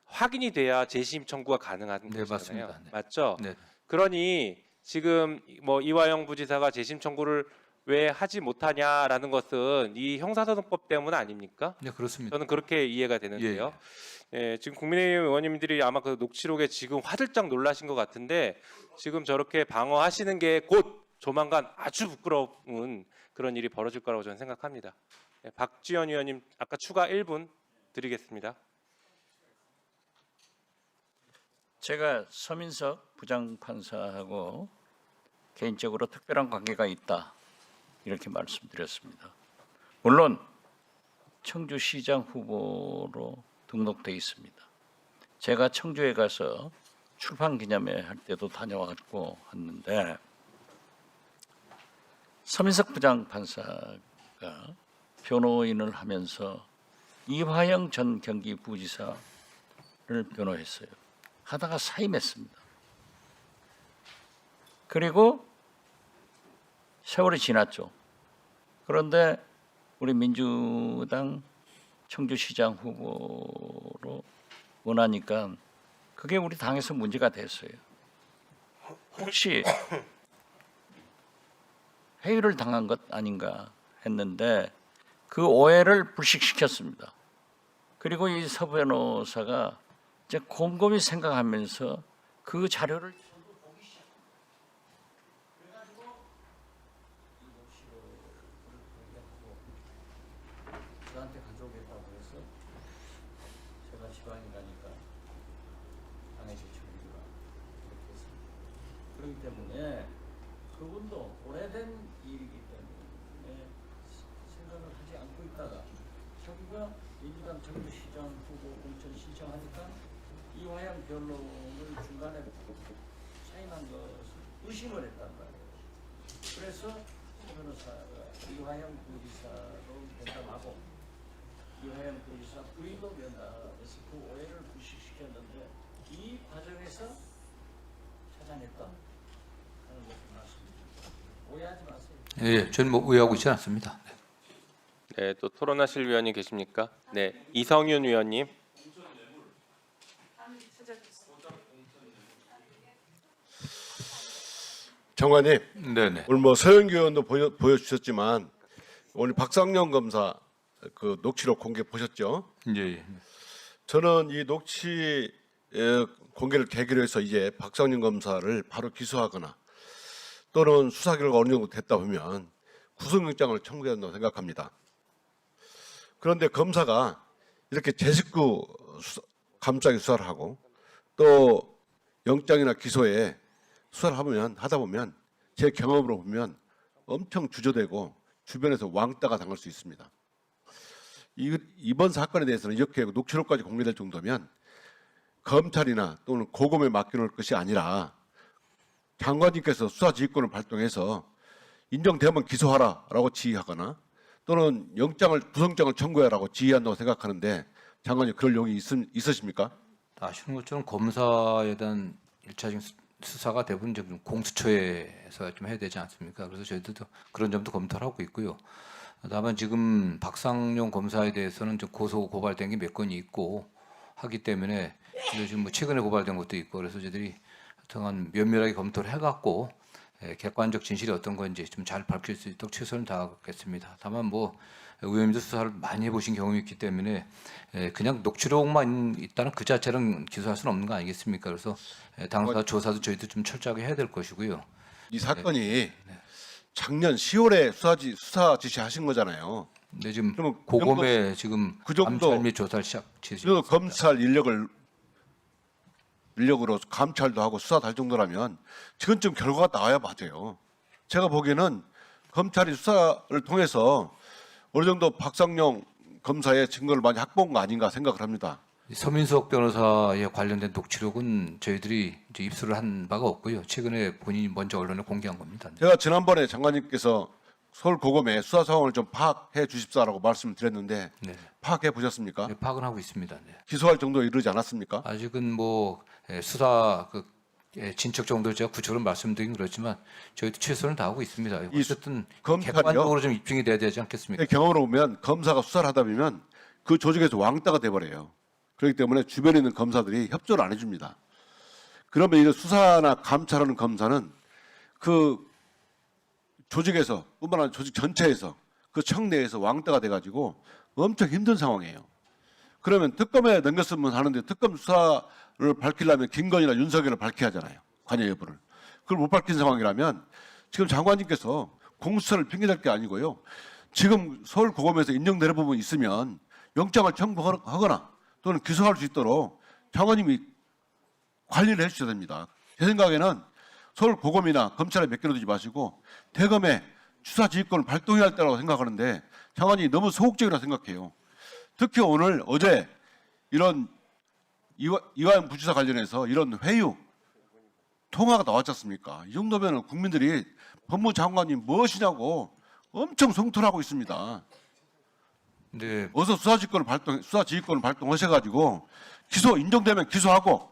Speaker 1: 확인이 돼야 재심 청구가 가능한
Speaker 4: 네,
Speaker 1: 거잖아요.
Speaker 4: 맞습니다. 네.
Speaker 1: 맞죠?
Speaker 4: 네.
Speaker 1: 그러니 지금 뭐 이화영 부지사가 재심 청구를 왜 하지 못하냐라는 것은 이 형사소송법 때문 아닙니까?
Speaker 4: 네, 그렇습니다.
Speaker 1: 저는 그렇게 이해가 되는데요. 지금 국민의힘 의원님들이 아마 그 녹취록에 지금 화들짝 놀라신 것 같은데 지금 저렇게 방어하시는 게 곧 조만간 아주 부끄러운 그런 일이 벌어질 거라고 저는 생각합니다. 박지원 의원님 아까 추가 1분 드리겠습니다.
Speaker 3: 제가 서민석 부장판사하고 개인적으로 특별한 관계가 있다 이렇게 말씀드렸습니다. 물론 청주시장 후보로 등록돼 있습니다. 제가 청주에 가서 출판 기념회 할 때도 다녀왔고 했는데 서민석 부장판사가 변호인을 하면서 이화영 전 경기부지사를 변호했어요. 하다가 사임했습니다. 그리고 세월이 지났죠. 그런데 우리 민주당 청주시장 후보로 원하니까 그게 우리 당에서 문제가 됐어요. 혹시 회유를 당한 것 아닌가 했는데 그 오해를 불식시켰습니다. 그리고 이 서 변호사가 이제 곰곰이 생각하면서 그 자료를 저한테 가져오겠다고 해서 제가 지방에 가니까 당에 제출해주라 이렇게 했습니다. 그렇기 때문에 그분도 오래된 일이기 때문에 생각을 하지 않고 있다가 자기가 민주당 청주시장 후보 공천 신청하니까 이화영 변론을 중간에 사인한 것을 의심을 했단 말이에요. 그래서 서 변호사가 이화영 부지사로 면담하고 이화영 부지사 부인도 면담해서 그 오해를 불식시켰는데 이 과정에서 찾아냈다 하는 것을 말씀드립니다. 오해하지 마세요.
Speaker 4: 예, 저는 뭐 의하고 있지 않습니다.
Speaker 1: 네, 또 토론하실 위원이 계십니까? 네, 이성윤 위원님.
Speaker 11: 장관님,
Speaker 4: 네네.
Speaker 11: 오늘 뭐 서영교 의원도 보여주셨지만 오늘 박상영 검사 그 녹취록 공개 보셨죠?
Speaker 4: 예.
Speaker 11: 저는 이 녹취 공개를 계기로 해서 이제 박상영 검사를 바로 기소하거나 또는 수사 결과 어느 정도 됐다 보면 구속영장을 청구해야 한다고 생각합니다. 그런데 검사가 이렇게 제 식구 감싸게 수사를 하고 또 영장이나 기소에 수사를 하다 보면 제 경험으로 보면 엄청 주저되고 주변에서 왕따가 당할 수 있습니다. 이번 사건에 대해서는 이렇게 녹취록까지 공개될 정도면 검찰이나 또는 고검에 맡겨놓을 것이 아니라 장관님께서 수사지휘권을 발동해서 인정되면 기소하라라고 지휘하거나 또는 구속영장을 청구해라고 지휘한다고 생각하는데 장관님 그럴 용이 있으십니까?
Speaker 4: 아시는 것처럼 검사에 대한 1차적인 수사가 대부분 좀 공수처에서 좀 해야 되지 않습니까? 그래서 저희들도 그런 점도 검토를 하고 있고요. 다만 지금 박상용 검사에 대해서는 좀 고소 고발된 게 몇 건이 있고 하기 때문에 지금 뭐 최근에 고발된 것도 있고 그래서 저희들이 하여튼 면밀하게 검토를 해갖고 객관적 진실이 어떤 건지 좀 잘 밝힐 수 있도록 최선을 다하겠습니다. 다만 뭐 의원님도 수사를 많이 해보신 경험이 있기 때문에 그냥 녹취록만 있다는 그 자체는 기소할 수는 없는 거 아니겠습니까? 그래서 당사 조사도 저희도 좀 철저하게 해야 될 것이고요.
Speaker 11: 이 사건이 작년 10월에 수사 지시하신 거잖아요.
Speaker 4: 네, 지금
Speaker 11: 그러면
Speaker 4: 고검에 지금
Speaker 11: 그 정도
Speaker 4: 감찰 및 조사를 시작.
Speaker 11: 검찰 인력을 인력으로 감찰도 하고 수사도 할 정도라면 지금쯤 결과가 나와야 맞아요. 제가 보기에는 검찰이 수사를 통해서 어느 정도 박상용 검사의 증거를 많이 확보한 거 아닌가 생각을 합니다.
Speaker 4: 서민석 변호사에 관련된 녹취록은 저희들이 이제 입수를 한 바가 없고요. 최근에 본인이 먼저 언론에 공개한 겁니다.
Speaker 11: 제가 지난번에 장관님께서 서울고검의 수사 상황을 좀 파악해 주십사라고 말씀을 드렸는데
Speaker 4: 네.
Speaker 11: 파악해 보셨습니까?
Speaker 4: 네, 파악은 하고 있습니다. 네.
Speaker 11: 기소할 정도에 이르지 않았습니까?
Speaker 4: 아직은 뭐 수사 진척 정도 제가 구체적으로 말씀드리긴 그렇지만 저희도 최선을 다하고 있습니다. 어쨌든
Speaker 11: 검찰이요?
Speaker 4: 객관적으로 좀 입증이 돼야 되지 않겠습니까?
Speaker 11: 경험으로 보면 검사가 수사를 하다 보면 그 조직에서 왕따가 돼버려요. 그렇기 때문에 주변에 있는 검사들이 협조를 안 해줍니다. 그러면 이런 수사나 감찰하는 검사는 그 조직에서 뿐만 아니라 조직 전체에서 그 청내에서 왕따가 돼가지고 엄청 힘든 상황이에요. 그러면 특검에 넘겼으면 하는데 특검 수사를 밝히려면 김건희나 윤석열을 밝혀야 하잖아요. 관여 여부를. 그걸 못 밝힌 상황이라면 지금 장관님께서 공수처를 핑계댈 게 아니고요. 지금 서울고검에서 인정되는 부분이 있으면 영장을 청구하거나 또는 기소할 수 있도록 장관님이 관리를 해주셔야 됩니다. 제 생각에는 서울고검이나 검찰에 맡겨두지 마시고 대검에 수사지휘권을 발동해야 할 때라고 생각하는데 장관이 너무 소극적이라 생각해요. 특히 어제 이런 이화영 부지사 관련해서 이런 회유 통화가 나왔지 않습니까? 이 정도면 국민들이 법무장관이 무엇이냐고 엄청 성토하고 있습니다.
Speaker 4: 네.
Speaker 11: 어서 수사지휘권을 발동하셔가지고 기소 인정되면 기소하고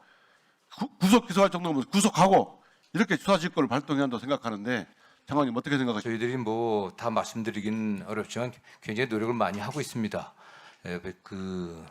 Speaker 11: 구속 기소할 정도면 구속하고 이렇게 수사지휘권을 발동해야 한다고 생각하는데 장관님 어떻게 생각하십니까?
Speaker 4: 저희들이 뭐 다 말씀드리긴 어렵지만 굉장히 노력을 많이 하고 있습니다. 그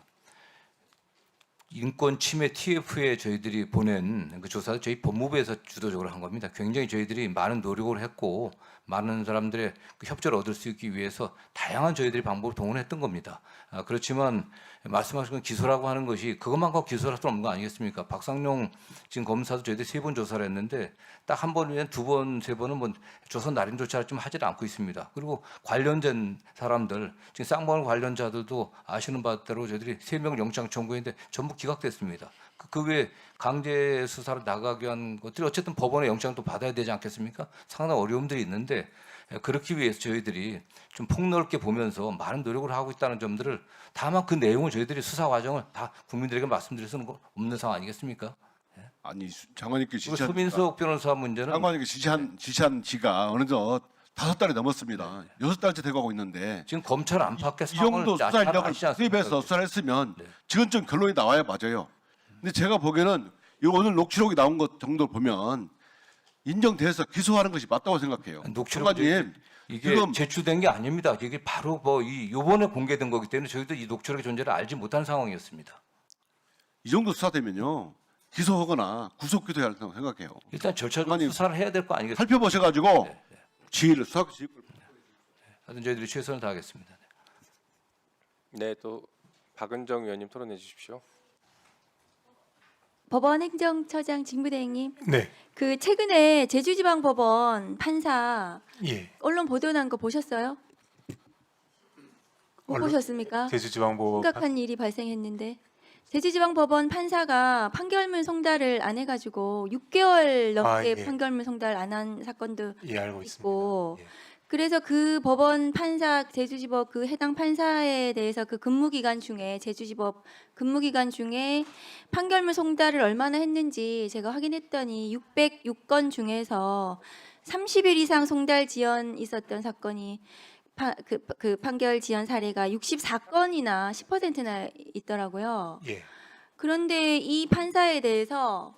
Speaker 4: 인권 침해 TF에 저희들이 보낸 그 조사를 저희 법무부에서 주도적으로 한 겁니다. 굉장히 저희들이 많은 노력을 했고 많은 사람들의 그 협조를 얻을 수 있기 위해서 다양한 저희들이 방법을 동원했던 겁니다. 그렇지만 말씀하신 건 기소라고 하는 것이 그것만 갖고 기소를 할 수 없는 거 아니겠습니까? 박상용 지금 검사도 저희들이 3번 조사를 했는데 딱 한 번이면 2번, 3번은 뭐 조사 날인조차 좀 하지 않고 있습니다. 그리고 관련된 사람들 지금 쌍방울 관련자들도 아시는 바대로 저희들이 3명을 영장 청구했는데 전부 기각됐습니다. 그 외에 강제 수사를 나가게 한 것들이 어쨌든 법원의 영장도 받아야 되지 않겠습니까? 상당한 어려움들이 있는데 그렇기 위해서 저희들이 좀 폭넓게 보면서 많은 노력을 하고 있다는 점들을 다만 그 내용을 저희들이 수사 과정을 다 국민들에게 말씀드릴 수는 없는 상황 아니겠습니까?
Speaker 11: 아니 장관님께
Speaker 4: 그리고
Speaker 11: 지시한
Speaker 4: 서민석 변호사 문제는
Speaker 11: 장관님께 지시한 지가 어느덧 5달이 넘었습니다. 6달째 돼가고 있는데
Speaker 4: 지금 검찰 안팎의
Speaker 11: 이 정도 수사 인력을 투입해서 수사를 했으면
Speaker 4: 네.
Speaker 11: 지금쯤 결론이 나와야 맞아요. 근데 제가 보기에는 이 오늘 녹취록이 나온 것 정도 보면 인정돼서 기소하는 것이 맞다고 생각해요.
Speaker 4: 녹취록
Speaker 11: 장관님
Speaker 4: 이게
Speaker 11: 지금
Speaker 4: 제출된 게 아닙니다. 이게 바로 요번에 공개된 거기 때문에 저희도 이 녹취록의 존재를 알지 못한 상황이었습니다.
Speaker 11: 이 정도 수사되면요 기소하거나 구속 기소해야 한다고 생각해요.
Speaker 4: 일단 절차적으로
Speaker 11: 장관님,
Speaker 4: 수사를 해야 될 거 아니겠습니까?
Speaker 11: 살펴보셔가지고
Speaker 4: 네, 네.
Speaker 11: 지휘를 수사 지휘를
Speaker 4: 하여튼 저희들이 최선을 다하겠습니다.
Speaker 1: 네, 또 박은정 의원님 토론해 주십시오.
Speaker 12: 법원행정처장 직무대행님,
Speaker 10: 네.
Speaker 12: 그 최근에 제주지방법원 판사
Speaker 10: 예.
Speaker 12: 언론 보도 난 거 보셨어요? 못
Speaker 10: 언론?
Speaker 12: 보셨습니까?
Speaker 10: 제주지방법
Speaker 12: 심각한 일이 발생했는데 제주지방법원 판사가 판결문 송달을 안 해가지고 6개월 넘게
Speaker 10: 예.
Speaker 12: 판결문 송달 안 한 사건도
Speaker 10: 예 알고 있습니다.
Speaker 12: 있고
Speaker 10: 예.
Speaker 12: 그래서 그 법원 판사 제주지법 그 해당 판사에 대해서 그 근무기간 중에 제주지법 근무기간 중에 판결문 송달을 얼마나 했는지 제가 확인했더니 606건 중에서 30일 이상 송달 지연 있었던 사건이 그 판결 지연 사례가 64건이나 10%나 있더라고요.
Speaker 10: 예.
Speaker 12: 그런데 이 판사에 대해서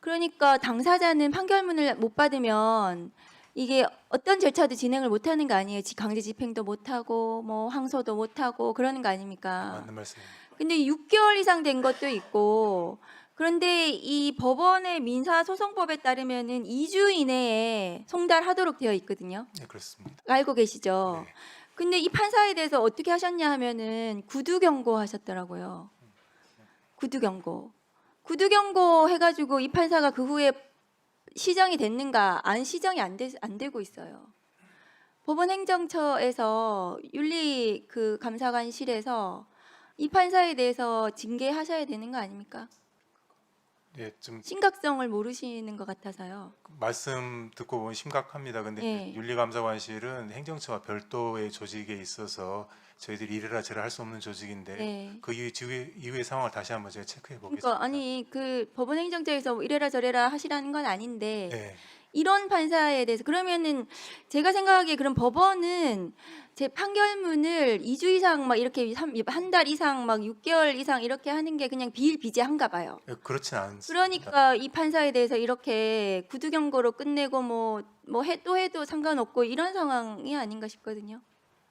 Speaker 12: 그러니까 당사자는 판결문을 못 받으면 이게 어떤 절차도 진행을 못하는 거 아니에요? 강제 집행도 못하고 뭐 항소도 못하고 그러는 거 아닙니까?
Speaker 10: 맞는 말씀입니다.
Speaker 12: 근데 6개월 이상 된 것도 있고 그런데 이 법원의 민사소송법에 따르면은 2주 이내에 송달하도록 되어 있거든요.
Speaker 10: 네 그렇습니다.
Speaker 12: 알고 계시죠?
Speaker 10: 네.
Speaker 12: 근데 이 판사에 대해서 어떻게 하셨냐 하면은 구두 경고 하셨더라고요. 구두 경고. 구두 경고 해가지고 이 판사가 그 후에 시정이 됐는가? 시정이 안 되고 있어요. 법원행정처에서 윤리 그 감사관실에서 이 판사에 대해서 징계하셔야 되는 거 아닙니까?
Speaker 10: 예, 좀
Speaker 12: 심각성을 모르시는 것 같아서요.
Speaker 10: 말씀 듣고 보면 심각합니다. 근데
Speaker 12: 예.
Speaker 10: 윤리감사관실은 행정처와 별도의 조직에 있어서 저희들이 이래라 저래라 할 수 없는 조직인데
Speaker 12: 네.
Speaker 10: 그 이후의 상황을 다시 한번 제가 체크해 보겠습니다.
Speaker 12: 그러니까 아니 그 법원 행정처에서 뭐 이래라 저래라 하시라는 건 아닌데
Speaker 10: 네.
Speaker 12: 이런 판사에 대해서 그러면은 제가 생각하기에 그럼 법원은 제 판결문을 2주 이상 막 이렇게 한 달 이상 막 6개월 이상 이렇게 하는 게 그냥 비일비재한가 봐요.
Speaker 10: 예, 그렇진 않습니다.
Speaker 12: 그러니까 이 판사에 대해서 이렇게 구두 경고로 끝내고 뭐 해도 상관없고 이런 상황이 아닌가 싶거든요.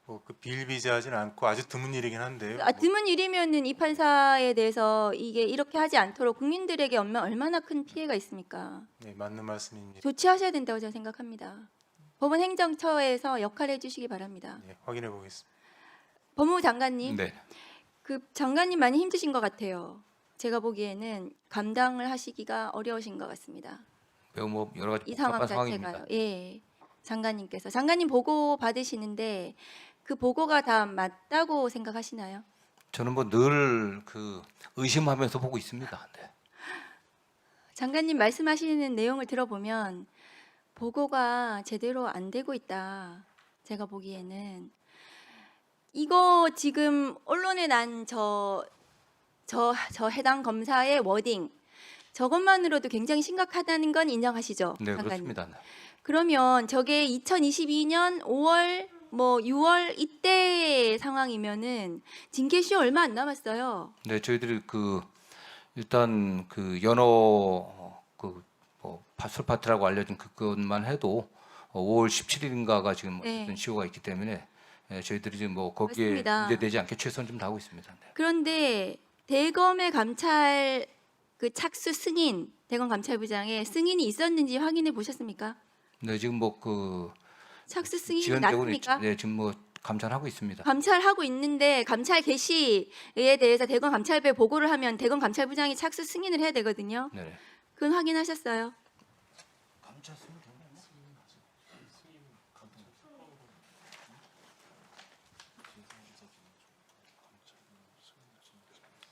Speaker 10: 그 비일비재하진 않고 아주 드문 일이긴 한데요.
Speaker 12: 드문 일이면은 이 판사에 대해서 이게 이렇게 하지 않도록 국민들에게 얼마나 큰 피해가 있습니까?
Speaker 10: 네, 맞는 말씀입니다.
Speaker 12: 조치하셔야 된다고 저는 생각합니다. 법원 행정처에서 역할을 해주시기 바랍니다.
Speaker 10: 네, 확인해 보겠습니다.
Speaker 12: 법무부 장관님,
Speaker 4: 네.
Speaker 12: 그 장관님 많이 힘드신 것 같아요. 제가 보기에는 감당을 하시기가 어려우신 것 같습니다.
Speaker 4: 매우 뭐 여러 가지
Speaker 12: 이 상황
Speaker 4: 복잡한
Speaker 12: 자체가요.
Speaker 4: 상황입니다.
Speaker 12: 예, 장관님 보고 받으시는데 그 보고가 다 맞다고 생각하시나요?
Speaker 4: 저는 뭐 늘 그 의심하면서 보고 있습니다. 네.
Speaker 12: 장관님 말씀하시는 내용을 들어보면 보고가 제대로 안 되고 있다. 제가 보기에는 이거 지금 언론에 난 저 해당 검사의 워딩 저것만으로도 굉장히 심각하다는 건 인정하시죠,
Speaker 4: 네,
Speaker 12: 장관님?
Speaker 4: 그렇습니다. 네.
Speaker 12: 그러면 저게 2022년 5월 뭐 6월 이때 상황이면은 징계시 얼마 안 남았어요.
Speaker 4: 네, 저희들이 그 일단 그 연어 그뭐 파솔파트라고 알려진 그것만 해도 5월 17일인가가 지금
Speaker 12: 네.
Speaker 4: 어떤 시효가 있기 때문에 저희들이 지금 뭐 거기에
Speaker 12: 맞습니다.
Speaker 4: 문제되지 않게 최선 좀 다하고 있습니다. 네.
Speaker 12: 그런데 대검의 감찰 그 착수 승인 대검 감찰부장의 승인이 있었는지 확인해 보셨습니까?
Speaker 4: 네, 지금 뭐 그
Speaker 12: 착수 승인이
Speaker 4: 지연되고
Speaker 12: 났습니까?
Speaker 4: 네, 지금 뭐 감찰하고 있습니다.
Speaker 12: 감찰하고 있는데 감찰 개시에 대해서 대검 감찰부에 보고를 하면 대검 감찰부장이 착수 승인을 해야 되거든요.
Speaker 4: 네.
Speaker 12: 그건 확인하셨어요?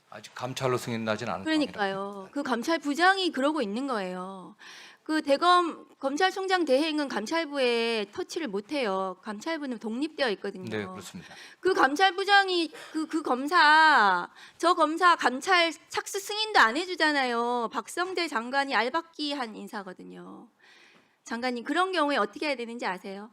Speaker 4: 아직 감찰로 승인 나진 않은
Speaker 12: 그러니까요. 그 감찰부장이 그러고 있는 거예요. 그 대검 검찰총장 대행은 감찰부에 터치를 못해요. 감찰부는 독립되어 있거든요.
Speaker 4: 네, 그렇습니다.
Speaker 12: 그 감찰부장이 저 검사 감찰 착수 승인도 안 해주잖아요. 박성재 장관이 알박기 한 인사거든요. 장관님 그런 경우에 어떻게 해야 되는지 아세요?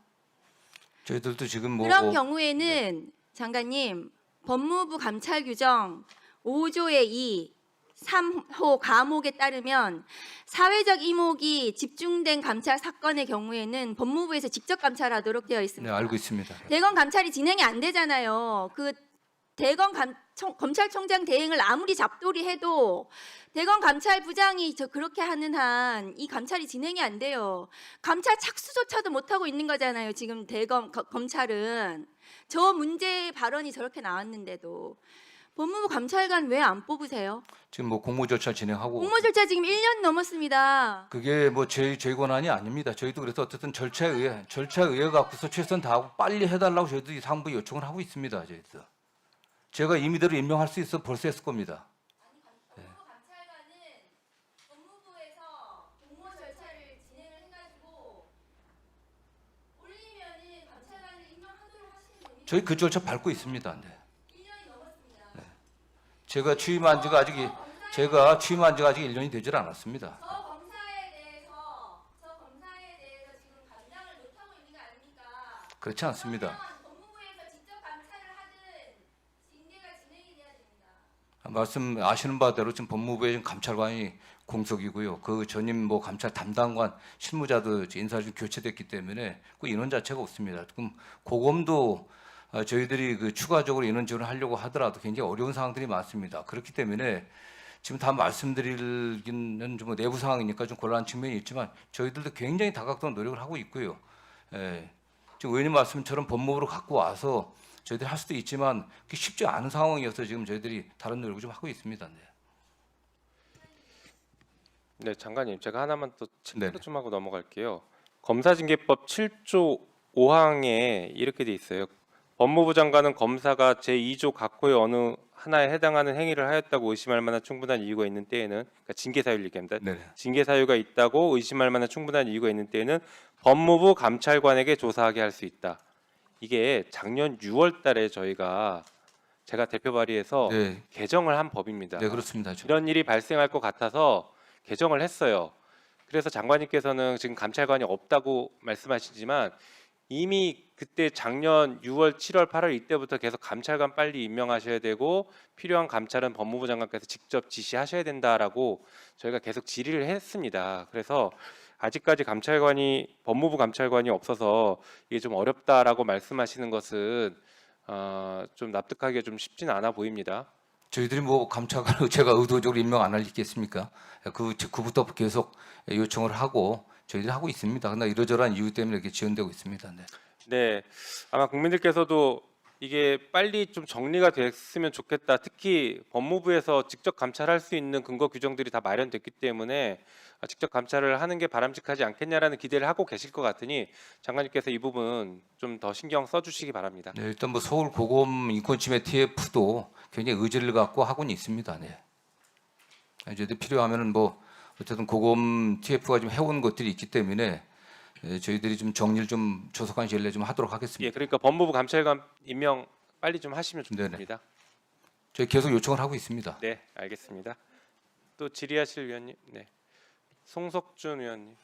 Speaker 4: 저희들도 지금 뭐
Speaker 12: 그런 경우에는 장관님 법무부 감찰 규정 5조의 2, 3호 가목에 따르면 사회적 이목이 집중된 감찰 사건의 경우에는 법무부에서 직접 감찰하도록 되어
Speaker 4: 네,
Speaker 12: 있습니다.
Speaker 4: 알고 있습니다.
Speaker 12: 대검 감찰이 진행이 안 되잖아요. 그 대검 검찰총장 대행을 아무리 잡돌이 해도 대검 감찰부장이 그렇게 하는 한 이 감찰이 진행이 안 돼요. 감찰 착수조차도 못 하고 있는 거잖아요. 지금 대검 검찰은 저 문제 발언이 저렇게 나왔는데도 법무부 감찰관 왜 안 뽑으세요?
Speaker 4: 지금 뭐 공모 절차 진행하고
Speaker 12: 공모 절차 지금 1년 넘었습니다.
Speaker 4: 그게 뭐 저희 권한이 아닙니다. 저희도 그래서 어쨌든 절차에 의해 갖고서 최선 다하고 빨리 해달라고 저희들이 상부에 요청을 하고 있습니다. 저희도 제가 임의대로 임명할 수 있어 벌써 했을 겁니다.
Speaker 12: 법무부 감찰관은 법무부에서 공모 절차를 진행을 해가지고 올리면은 감찰관을 임명하도록 하시면 됩니다.
Speaker 4: 저희 그 절차 밟고 있습니다. 네.
Speaker 12: 1년이 넘었습니다.
Speaker 4: 제가 취임한 지가 아직 1년이 되질 않았습니다.
Speaker 12: 저 검사에 대해서 지금 감당을 못 하고 있는 거 아닙니까?
Speaker 4: 그렇지 않습니다.
Speaker 12: 법무부에서 직접 감찰을 하든 징계가 진행이 돼야 됩니다.
Speaker 4: 말씀하시는 바대로 지금 법무부에 지금 감찰관이 공석이고요. 그 전임 뭐 감찰 담당관 실무자도 인사 좀 교체됐기 때문에 그 인원 자체가 없습니다. 그럼 고검도 저희들이 그 추가적으로 인원 지원을 하려고 하더라도 굉장히 어려운 상황들이 많습니다. 그렇기 때문에 지금 다 말씀드리기는 좀 내부 상황이니까 좀 곤란한 측면이 있지만 저희들도 굉장히 다각도로 노력을 하고 있고요. 지금 의원님 말씀처럼 법무부로 갖고 와서 저희들이 할 수도 있지만 그게 쉽지 않은 상황이어서 지금 저희들이 다른 노력을 좀 하고 있습니다. 네.
Speaker 1: 네, 장관님 제가 하나만 또 체크를
Speaker 4: 네네.
Speaker 1: 좀 하고 넘어갈게요. 검사징계법 7조 5항에 이렇게 돼 있어요. 법무부 장관은 검사가 제2조 각호의 어느 하나에 해당하는 행위를 하였다고 의심할 만한 충분한 이유가 있는 때에는, 그러니까 징계 사유를 얘기합니다.
Speaker 4: 네.
Speaker 1: 징계 사유가 있다고 의심할 만한 충분한 이유가 있는 때에는 법무부 감찰관에게 조사하게 할 수 있다. 이게 작년 6월달에 제가 대표 발의해서
Speaker 4: 네.
Speaker 1: 개정을 한 법입니다.
Speaker 4: 네, 그렇습니다.
Speaker 1: 이런 일이 발생할 것 같아서 개정을 했어요. 그래서 장관님께서는 지금 감찰관이 없다고 말씀하시지만 이미 그때 작년 6월, 7월, 8월 이때부터 계속 감찰관 빨리 임명하셔야 되고 필요한 감찰은 법무부 장관께서 직접 지시하셔야 된다라고 저희가 계속 질의를 했습니다. 그래서 아직까지 법무부 감찰관이 없어서 이게 좀 어렵다라고 말씀하시는 것은 좀 납득하기가 좀 쉽지는 않아 보입니다.
Speaker 4: 저희들이 뭐 감찰관을 제가 의도적으로 임명 안 할 리 있겠습니까? 그부터 계속 요청을 하고 저희들이 하고 있습니다. 그러나 이러저러한 이유 때문에 이렇게 지연되고 있습니다. 네.
Speaker 1: 네, 아마 국민들께서도 이게 빨리 좀 정리가 됐으면 좋겠다. 특히 법무부에서 직접 감찰할 수 있는 근거 규정들이 다 마련됐기 때문에 직접 감찰을 하는 게 바람직하지 않겠냐라는 기대를 하고 계실 것 같으니 장관님께서 이 부분 좀 더 신경 써주시기 바랍니다.
Speaker 4: 네, 일단 뭐 서울 고검 인권침해 TF도 굉장히 의지를 갖고 하고는 있습니다. 네. 저희들 필요하면은 뭐 어쨌든 고검 TF가 좀 해온 것들이 있기 때문에 저희들이 좀 정리를 좀 조속한 시일 내에 좀 하도록 하겠습니다.
Speaker 1: 예, 그러니까 법무부 감찰관 임명 빨리 좀 하시면 좋겠습니다.
Speaker 4: 저희 계속 요청을 하고 있습니다.
Speaker 1: 네, 알겠습니다. 또 질의하실 위원님, 네, 송석준 의원님.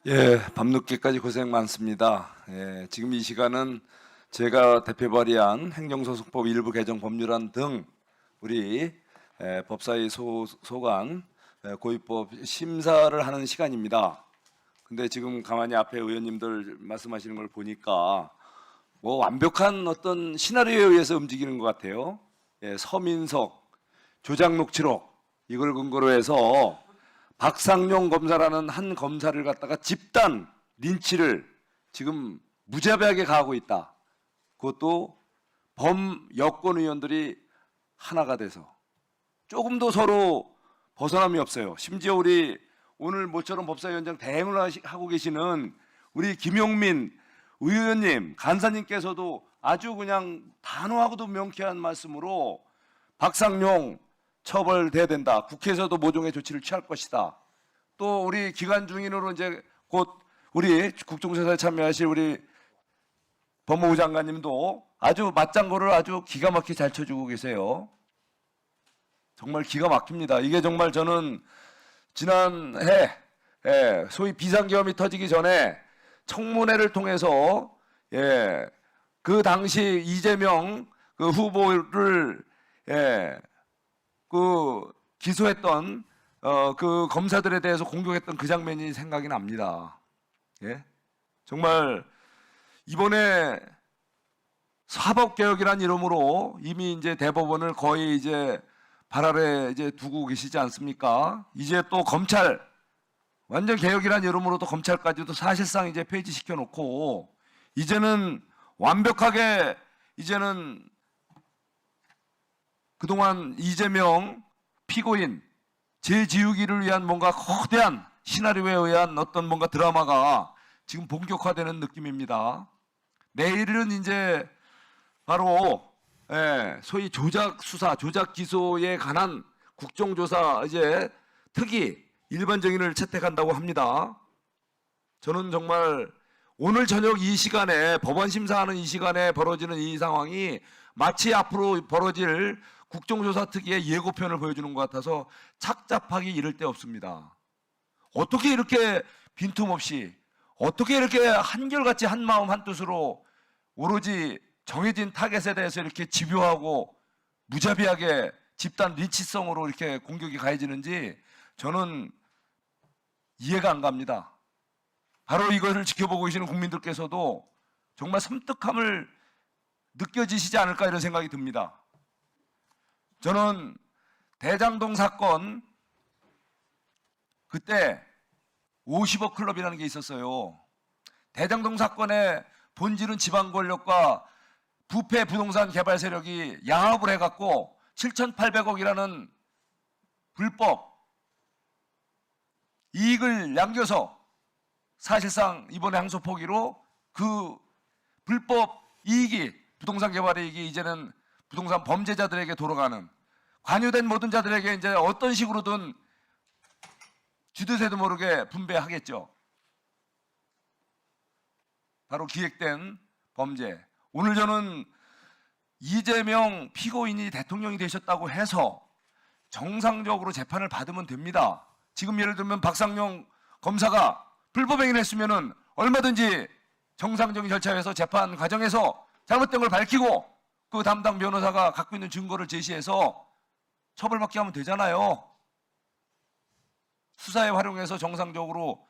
Speaker 13: 예, 밤늦게까지 고생 많습니다. 예, 지금 이 시간은 제가 대표 발의한 행정소송법 일부 개정 법률안 등 우리 법사위 소관 고위법 심사를 하는 시간입니다. 근데 지금 가만히 앞에 의원님들 말씀하시는 걸 보니까 뭐 완벽한 어떤 시나리오에 의해서 움직이는 것 같아요. 예, 서민석, 조작녹취록 이걸 근거로 해서 박상용 검사라는 한 검사를 갖다가 집단 린치를 지금 무자비하게 가하고 있다. 그것도 범여권 의원들이 하나가 돼서 조금도 서로 벗어남이 없어요. 심지어 우리 오늘 모처럼 법사위원장 대행을 하고 계시는 우리 김용민 의원님, 간사님께서도 아주 그냥 단호하고도 명쾌한 말씀으로 박상용 처벌돼야 된다. 국회에서도 모종의 조치를 취할 것이다. 또 우리 기간 중인으로 이제 곧 우리 국정조사에 참여하실 우리 법무부 장관님도 아주 맞장구를 아주 기가 막히게 잘 쳐주고 계세요. 정말 기가 막힙니다. 이게 정말 저는 지난해 소위 비상계엄이 터지기 전에 청문회를 통해서 그 당시 이재명 그 후보를 그 기소했던 그 검사들에 대해서 공격했던 그 장면이 생각이 납니다. 예? 정말 이번에 사법개혁이라는 이름으로 이미 이제 대법원을 거의 이제 발 아래 이제 두고 계시지 않습니까? 이제 또 검찰 완전 개혁이라는 이름으로도 검찰까지도 사실상 이제 폐지시켜 놓고 이제는 완벽하게 이제는 그동안 이재명 피고인 재지우기를 위한 뭔가 거대한 시나리오에 의한 어떤 뭔가 드라마가 지금 본격화되는 느낌입니다. 내일은 이제 바로 소위 조작 수사, 조작 기소에 관한 국정조사 이제 특위 일반 정인을 채택한다고 합니다. 저는 정말 오늘 저녁 이 시간에 법원 심사하는 이 시간에 벌어지는 이 상황이 마치 앞으로 벌어질 국정조사 특위의 예고편을 보여주는 것 같아서 착잡하기 이를 데 없습니다. 어떻게 이렇게 빈틈없이 어떻게 이렇게 한결같이 한마음 한뜻으로 오로지 정해진 타겟에 대해서 이렇게 집요하고 무자비하게 집단 리치성으로 이렇게 공격이 가해지는지 저는 이해가 안 갑니다. 바로 이것을 지켜보고 계시는 국민들께서도 정말 섬뜩함을 느껴지시지 않을까 이런 생각이 듭니다. 저는 대장동 사건 그때 50억 클럽이라는 게 있었어요. 대장동 사건의 본질은 지방 권력과 부패 부동산 개발 세력이 양합을 해갖고 7,800억이라는 불법 이익을 남겨서 사실상 이번에 항소 포기로 그 불법 이익이 부동산 개발 이익이 이제는 부동산 범죄자들에게 돌아가는, 관여된 모든 자들에게 이제 어떤 식으로든 쥐도새도 모르게 분배하겠죠. 바로 기획된 범죄. 오늘 저는 이재명 피고인이 대통령이 되셨다고 해서 정상적으로 재판을 받으면 됩니다. 지금 예를 들면 박상용 검사가 불법행위를 했으면은 얼마든지 정상적인 절차에서 재판 과정에서 잘못된 걸 밝히고 그 담당 변호사가 갖고 있는 증거를 제시해서 처벌받게 하면 되잖아요. 수사에 활용해서 정상적으로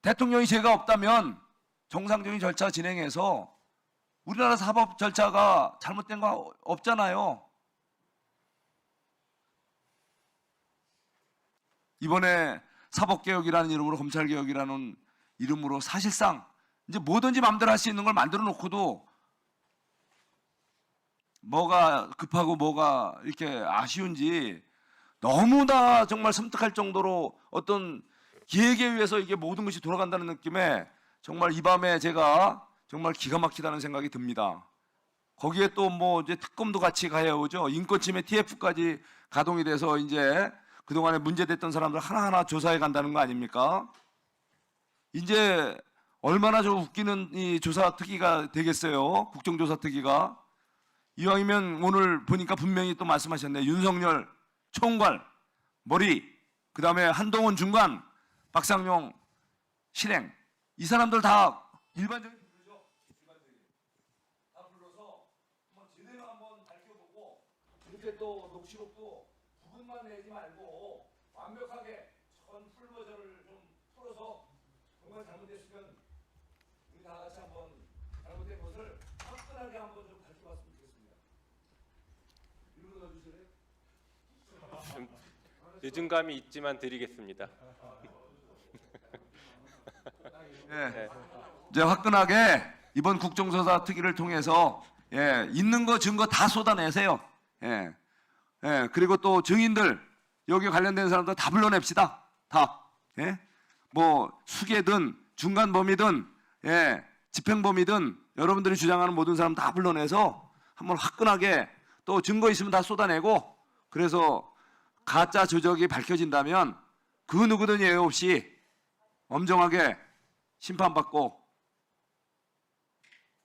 Speaker 13: 대통령이 죄가 없다면 정상적인 절차 진행해서 우리나라 사법 절차가 잘못된 거 없잖아요. 이번에 사법개혁이라는 이름으로 검찰개혁이라는 이름으로 사실상 이제 뭐든지 마음대로 할 수 있는 걸 만들어 놓고도 뭐가 급하고 뭐가 이렇게 아쉬운지 너무나 정말 섬뜩할 정도로 어떤 기획에 의해서 이게 모든 것이 돌아간다는 느낌에 정말 이 밤에 제가 정말 기가 막히다는 생각이 듭니다. 거기에 또 뭐 이제 특검도 같이 가야 오죠. 인권침해 TF까지 가동이 돼서 이제 그동안에 문제됐던 사람들 하나하나 조사해 간다는 거 아닙니까? 이제 얼마나 좀 웃기는 이 조사 특위가 되겠어요. 국정조사 특위가. 이왕이면 오늘 보니까 분명히 또 말씀하셨네. 윤석열 총괄 머리, 그다음에 한동훈 중간, 박상용 실행. 이 사람들 다 일반적인 분들이죠. 다 불러서 한번 제대로 한번 밝혀보고 이렇게 또 녹취록도 부분만 내지 말고 완벽하게 전 풀버전을 좀 풀어서 정말 잘못됐으면 우리 다 같이 한번 잘못된 것을 화끈하게 한번 좀 밝혀봤으면 좋겠습니다. 이거 넣어주실래요?
Speaker 1: 좀 늦은 감이 있지만 드리겠습니다.
Speaker 13: 네. 이제 화끈하게 이번 국정조사 특위를 통해서 있는 거 증거 다 쏟아내세요. 그리고 또 증인들 여기 관련된 사람들 다 불러냅시다. 다. 뭐 수계든 중간 범위든 집행범이든 여러분들이 주장하는 모든 사람 다 불러내서 한번 화끈하게 또 증거 있으면 다 쏟아내고, 그래서 가짜 조작이 밝혀진다면 그 누구든 예외 없이 엄정하게 심판받고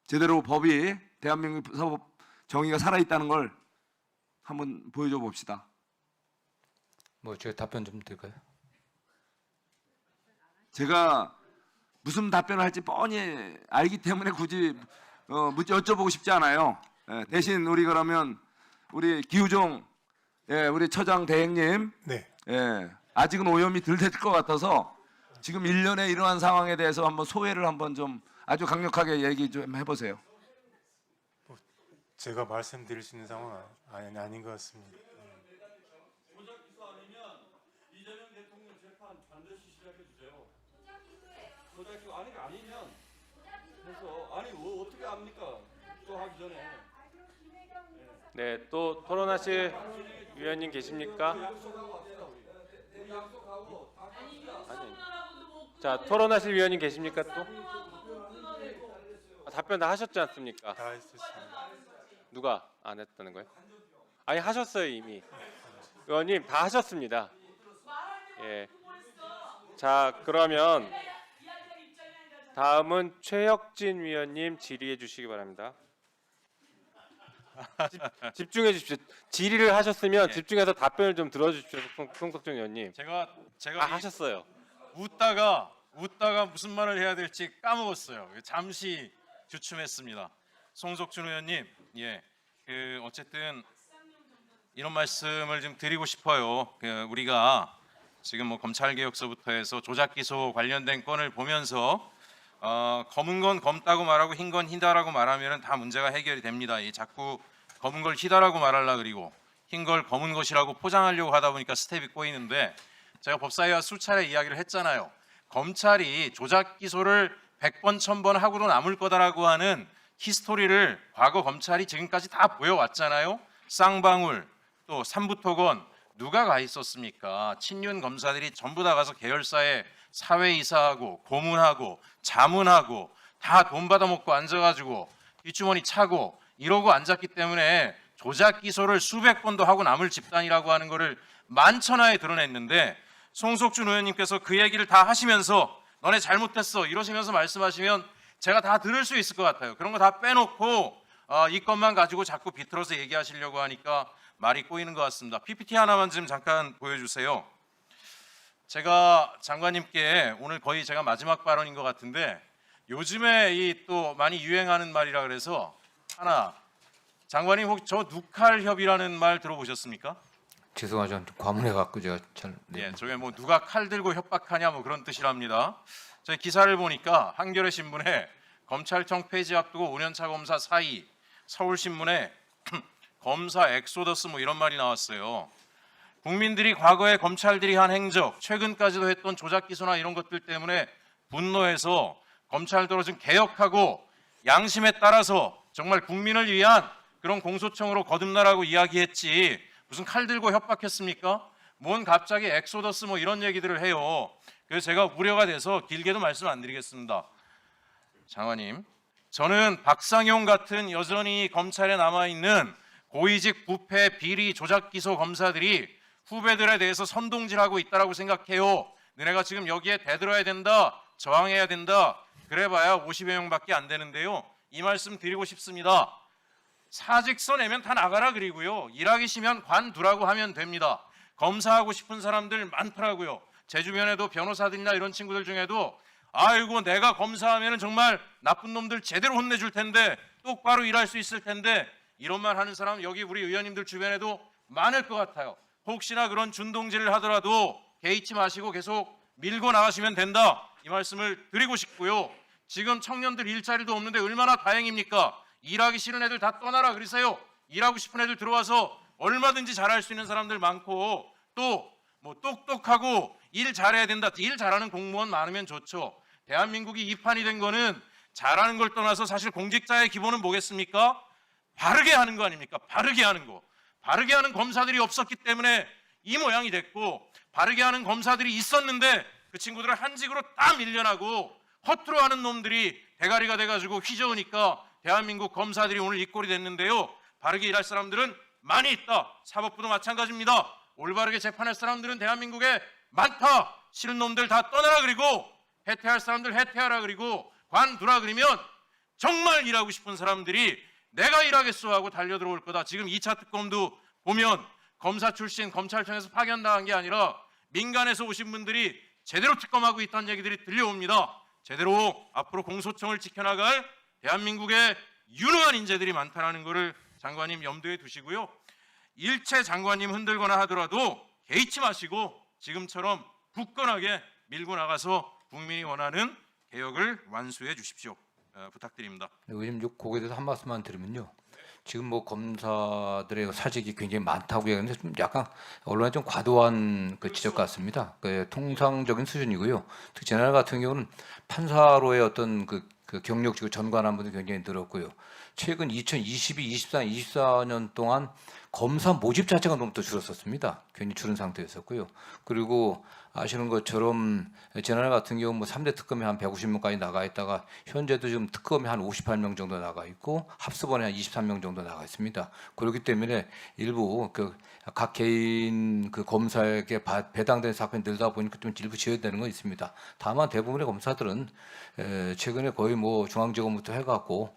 Speaker 13: 제대로 법이, 대한민국 사법 정의가 살아있다는 걸 한번 보여줘 봅시다.
Speaker 4: 뭐 제가 답변 좀 드릴까요?
Speaker 13: 제가 무슨 답변을 할지 뻔히 알기 때문에 굳이 여쭤보고 싶지 않아요. 대신 우리 그러면 우리 기우종 우리 처장 대행님,
Speaker 10: 네.
Speaker 13: 아직은 오염이 덜 될 것 같아서 지금 1년에 이러한 상황에 대해서 한번 소회를 한번 좀 아주 강력하게 얘기 좀 해보세요.
Speaker 10: 제가 말씀드릴 수 있는 상황은 아닌 것 같습니다.
Speaker 5: 조작 기소 아니면 이재명 대통령 재판 반드시 시작해 주세요. 조작 기소 아니면 그래서 뭐 어떻게 합니까? 기소하기 전에.
Speaker 1: 네, 또 토론하실 위원님 계십니까? 아니. 자, 토론하실 위원님 계십니까 또? 답변 다 하셨지 않습니까?
Speaker 10: 다 했었습니다.
Speaker 1: 누가 안 했다는 거예요? 아니 하셨어요 이미. 의원님 다 하셨습니다. 예. 자 그러면 다음은 최혁진 위원님 질의해 주시기 바랍니다. 집중해 주십시오. 질의를 하셨으면 집중해서 답변을 좀 들어주십시오. 송석준 의원님.
Speaker 14: 제가
Speaker 1: 하셨어요.
Speaker 14: 웃다가 무슨 말을 해야 될지 까먹었어요. 잠시 주춤했습니다. 송석준 의원님, 어쨌든 이런 말씀을 좀 드리고 싶어요. 우리가 지금 뭐 검찰개혁서부터 해서 조작 기소 관련된 건을 보면서 검은 건 검다고 말하고 흰 건 희다라고 말하면 다 문제가 해결이 됩니다. 자꾸 검은 걸 희다라고 말하려 그리고 흰 걸 검은 것이라고 포장하려고 하다 보니까 스텝이 꼬이는데, 제가 법사위와 수차례 이야기를 했잖아요. 검찰이 조작 기소를 100번 1000번 하고도 남을 거다라고 하는 히스토리를 과거 검찰이 지금까지 다 보여왔잖아요. 쌍방울 또 삼부토건 누가 가 있었습니까? 친윤 검사들이 전부 다 가서 계열사에 사회이사하고 고문하고 자문하고 다 돈 받아먹고 앉아가지고 뒷주머니 차고 이러고 앉았기 때문에 조작 기소를 수백 번도 하고 남을 집단이라고 하는 것을 만천하에 드러냈는데 송석준 의원님께서 그 얘기를 다 하시면서 너네 잘못됐어 이러시면서 말씀하시면 제가 다 들을 수 있을 것 같아요. 그런 거 다 빼놓고 이 것만 가지고 자꾸 비틀어서 얘기하시려고 하니까 말이 꼬이는 것 같습니다. PPT 하나만 좀 잠깐 보여주세요. 제가 장관님께 오늘 거의 제가 마지막 발언인 것 같은데 요즘에 이 또 많이 유행하는 말이라 그래서 하나 장관님 혹시 저 누칼협이라는 말 들어보셨습니까?
Speaker 4: 죄송하죠. 좀 과문해 갖고 제가 잘. 네.
Speaker 14: 예, 저게 뭐 누가 칼 들고 협박하냐 뭐 그런 뜻이랍니다. 저희 기사를 보니까 한겨레 신문에 검찰청 폐지 앞두고 5년차 검사 사이, 서울신문에 검사 엑소더스 뭐 이런 말이 나왔어요. 국민들이 과거에 검찰들이 한 행적, 최근까지도 했던 조작 기소나 이런 것들 때문에 분노해서 검찰도로 좀 개혁하고 양심에 따라서 정말 국민을 위한 그런 공소청으로 거듭나라고 이야기했지 무슨 칼 들고 협박했습니까? 뭔 갑자기 엑소더스 뭐 이런 얘기들을 해요. 그래서 제가 우려가 돼서 길게도 말씀 안 드리겠습니다. 장관님, 저는 박상용 같은 여전히 검찰에 남아있는 고위직 부패 비리 조작 기소 검사들이 후배들에 대해서 선동질하고 있다라고 생각해요. 너네가 지금 여기에 대들어야 된다, 저항해야 된다. 그래봐야 50여 명밖에 안 되는데요. 이 말씀 드리고 싶습니다. 사직서 내면 다 나가라 그리고요. 일하기 싫으면 관두라고 하면 됩니다. 검사하고 싶은 사람들 많더라고요. 제 주변에도 변호사들이나 이런 친구들 중에도 아이고 내가 검사하면 정말 나쁜 놈들 제대로 혼내줄 텐데 똑바로 일할 수 있을 텐데 이런 말 하는 사람 여기 우리 의원님들 주변에도 많을 것 같아요. 혹시나 그런 준동질을 하더라도 개의치 마시고 계속 밀고 나가시면 된다. 이 말씀을 드리고 싶고요. 지금 청년들 일자리도 없는데 얼마나 다행입니까? 일하기 싫은 애들 다 떠나라 그러세요. 일하고 싶은 애들 들어와서 얼마든지 잘할 수 있는 사람들 많고 또 뭐 똑똑하고 일 잘해야 된다. 일 잘하는 공무원 많으면 좋죠. 대한민국이 이 판이 된 거는 잘하는 걸 떠나서 사실 공직자의 기본은 뭐겠습니까? 바르게 하는 거 아닙니까? 바르게 하는 거. 바르게 하는 검사들이 없었기 때문에 이 모양이 됐고 바르게 하는 검사들이 있었는데 그 친구들을 한직으로 딱 밀려나고 허투루 하는 놈들이 대가리가 돼가지고 휘저으니까 대한민국 검사들이 오늘 이 꼴이 됐는데요. 바르게 일할 사람들은 많이 있다. 사법부도 마찬가지입니다. 올바르게 재판할 사람들은 대한민국에 많다. 싫은 놈들 다 떠나라 그리고 해태할 사람들 해태하라 그리고 관두라 그러면 정말 일하고 싶은 사람들이 내가 일하겠어 하고 달려들어올 거다. 지금 2차 특검도 보면 검사 출신 검찰청에서 파견당한 게 아니라 민간에서 오신 분들이 제대로 특검하고 있다는 얘기들이 들려옵니다. 제대로 앞으로 공소청을 지켜나갈 대한민국의 유능한 인재들이 많다는 것을 장관님 염두에 두시고요. 일체 장관님 흔들거나 하더라도 개의치 마시고 지금처럼 굳건하게 밀고 나가서 국민이 원하는 개혁을 완수해 주십시오. 부탁드립니다.
Speaker 4: 의원님 거기에 대해서 한 말씀만 드리면요. 지금 뭐 검사들의 사직이 굉장히 많다고 얘기하는데 좀 약간 언론에 좀 과도한 그 지적 같습니다. 그 통상적인 수준이고요. 특히 지난해 같은 경우는 판사로의 어떤 그 경력직을 전관한 분들이 굉장히 늘었고요. 최근 2022, 24년 동안 검사 모집 자체가 너무 또 줄었었습니다. 굉장히 줄은 상태였었고요. 그리고 아시는 것처럼 지난해 같은 경우 뭐 3대 특검이 한 150명까지 나가 있다가 현재도 지금 특검이 한 58명 정도 나가 있고 합수본에 한 23명 정도 나가 있습니다. 그렇기 때문에 일부 각 개인 그 검사에게 배당된 사건이 늘다 보니까 좀 일부 지연되는 건 있습니다. 다만 대부분의 검사들은 최근에 거의 뭐 중앙지검부터 해갖고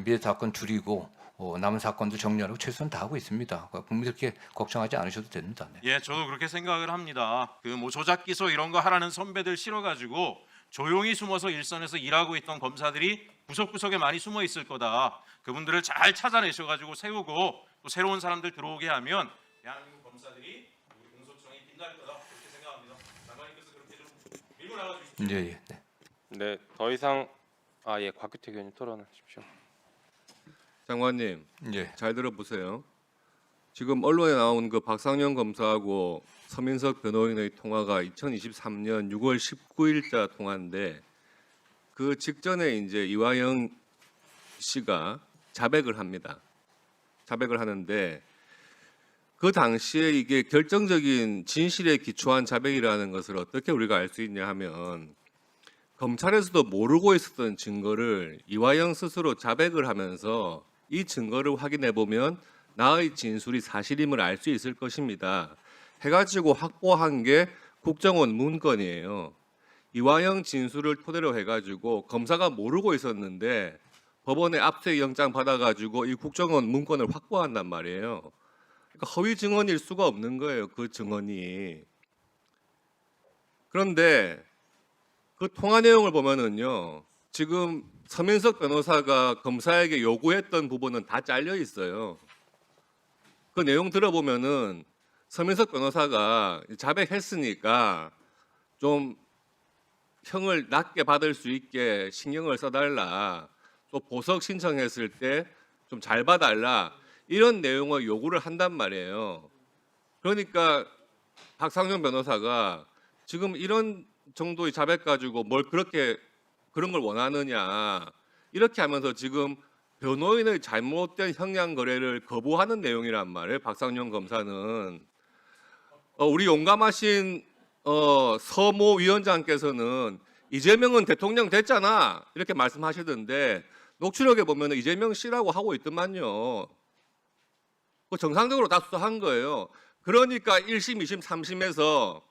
Speaker 4: 미래 사건 줄이고 남은 사건도 정리하려고 최선을 다하고 있습니다. 국민들께 걱정하지 않으셔도 됩니다. 네.
Speaker 14: 예, 저도 그렇게 생각을 합니다. 그 뭐 조작 기소 이런 거 하라는 선배들 싫어가지고 조용히 숨어서 일선에서 일하고 있던 검사들이 구석구석에 많이 숨어 있을 거다. 그분들을 잘 찾아내셔가지고 세우고 또 새로운 사람들 들어오게 하면 대한민국 검사들이 우리 공소청이 빛날 거다. 그렇게 생각합니다. 장관님께서 그렇게 좀 밀고 나가 주십시오.
Speaker 4: 예. 네.
Speaker 1: 네, 더 이상 곽규택 의원님 토론하십시오.
Speaker 15: 장관님,
Speaker 4: 예.
Speaker 15: 잘 들어보세요. 지금 언론에 나온 그 박상영 검사하고 서민석 변호인의 통화가 2023년 6월 19일자 통화인데 그 직전에 이제 이화영 씨가 자백을 합니다. 자백을 하는데 그 당시에 이게 결정적인 진실에 기초한 자백이라는 것을 어떻게 우리가 알 수 있냐 하면 검찰에서도 모르고 있었던 증거를 이화영 스스로 자백을 하면서 이 증거를 확인해 보면 나의 진술이 사실임을 알 수 있을 것입니다. 해가지고 확보한 게 국정원 문건이에요. 이화영 진술을 토대로 해가지고 검사가 모르고 있었는데 법원에 압수수색 영장 받아가지고 이 국정원 문건을 확보한단 말이에요. 그러니까 허위 증언일 수가 없는 거예요. 그 증언이. 그런데 그 통화 내용을 보면은요, 지금 서민석 변호사가 검사에게 요구했던 부분은 다 잘려 있어요. 그 내용 들어보면은 서민석 변호사가 자백했으니까 좀 형을 낮게 받을 수 있게 신경을 써달라, 또 보석 신청했을 때 좀 잘 봐달라, 이런 내용을 요구를 한단 말이에요. 그러니까 박상용 변호사가 지금 이런 정도의 자백 가지고 뭘 그렇게 그런 걸 원하느냐, 이렇게 하면서 지금 변호인의 잘못된 형량 거래를 거부하는 내용이란 말이에요. 박상용 검사는. 우리 용감하신 서모 위원장께서는 이재명은 대통령 됐잖아, 이렇게 말씀하시던데 녹취록에 보면 이재명 씨라고 하고 있더만요. 그 정상적으로 다 수사한 거예요. 그러니까 1심, 2심, 3심에서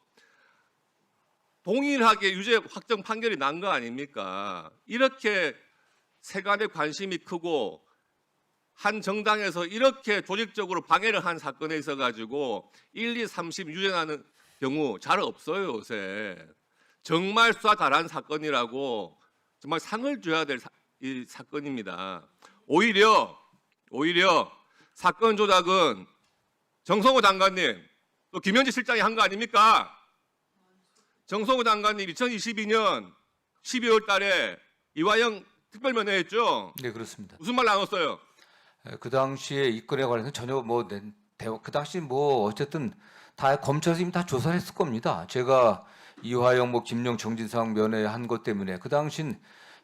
Speaker 15: 동일하게 유죄 확정 판결이 난 거 아닙니까? 이렇게 세간의 관심이 크고 한 정당에서 이렇게 조직적으로 방해를 한 사건에 있어 가지고 1, 2, 3심 유죄 나는 경우 잘 없어요, 요새. 정말 수사 잘한 사건이라고 정말 상을 줘야 될 이 사건입니다. 오히려 사건 조작은 정성호 장관님, 또 김현지 실장이 한 거 아닙니까? 정성호 장관님 2022년 12월 달에 이화영 특별면회했죠?
Speaker 4: 네, 그렇습니다.
Speaker 15: 무슨 말 나눴어요?
Speaker 4: 그 당시에 이 건에 관해서 전혀 그 당시 어쨌든 다 검찰에서 이미 다 조사를 했을 겁니다. 제가 이화영, 김용, 정진상 면회한 것 때문에 그 당신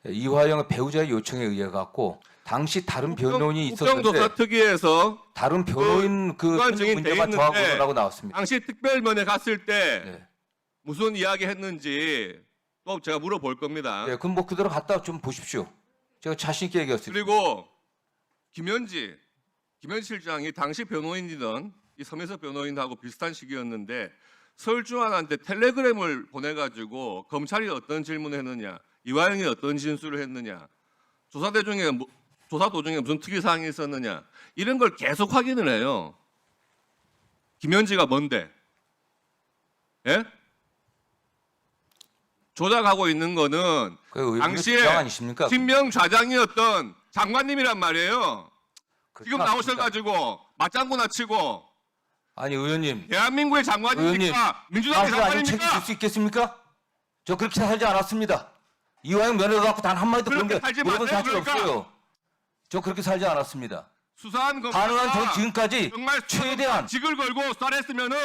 Speaker 4: 이화영의 배우자의 요청에 의해 갖고 당시 다른 변호인이 있었는데
Speaker 15: 국정조사특위에서
Speaker 4: 다른 변호인 그 문제만 정하고라고 나왔습니다.
Speaker 15: 당시 특별면회 갔을 때 무슨 이야기 했는지 또 제가 물어볼 겁니다.
Speaker 4: 네, 그럼 그대로 갔다 좀 보십시오. 제가 자신 있게 얘기했습니다.
Speaker 15: 그리고 김현지 실장이 당시 변호인이던 이 서민석 변호인하고 비슷한 시기였는데 서울중앙한테 텔레그램을 보내가지고 검찰이 어떤 질문을 했느냐, 이화영이 어떤 진술을 했느냐, 조사 도중에 무슨 특이 사항이 있었느냐, 이런 걸 계속 확인을 해요. 김현지가 뭔데? 예? 조작하고 있는 거는 당시에 친명 좌장이었던 장관님이란 말이에요. 지금 나오셔가지고 맞장구나 치고.
Speaker 4: 아니 의원님,
Speaker 15: 대한민국의 장관입니까? 민주당의 장관입니까?
Speaker 4: 책임질 수 있겠습니까? 저 그렇게 살지 않았습니다. 이화영 면허 갖고 단 한마디도 그런 게 물어본 사실 없어요. 저 그렇게 살지 않았습니다.
Speaker 15: 수사한 검사가
Speaker 4: 가능한 전 지금까지
Speaker 15: 정말
Speaker 4: 최대한
Speaker 15: 직을 걸고 수사를 했으면은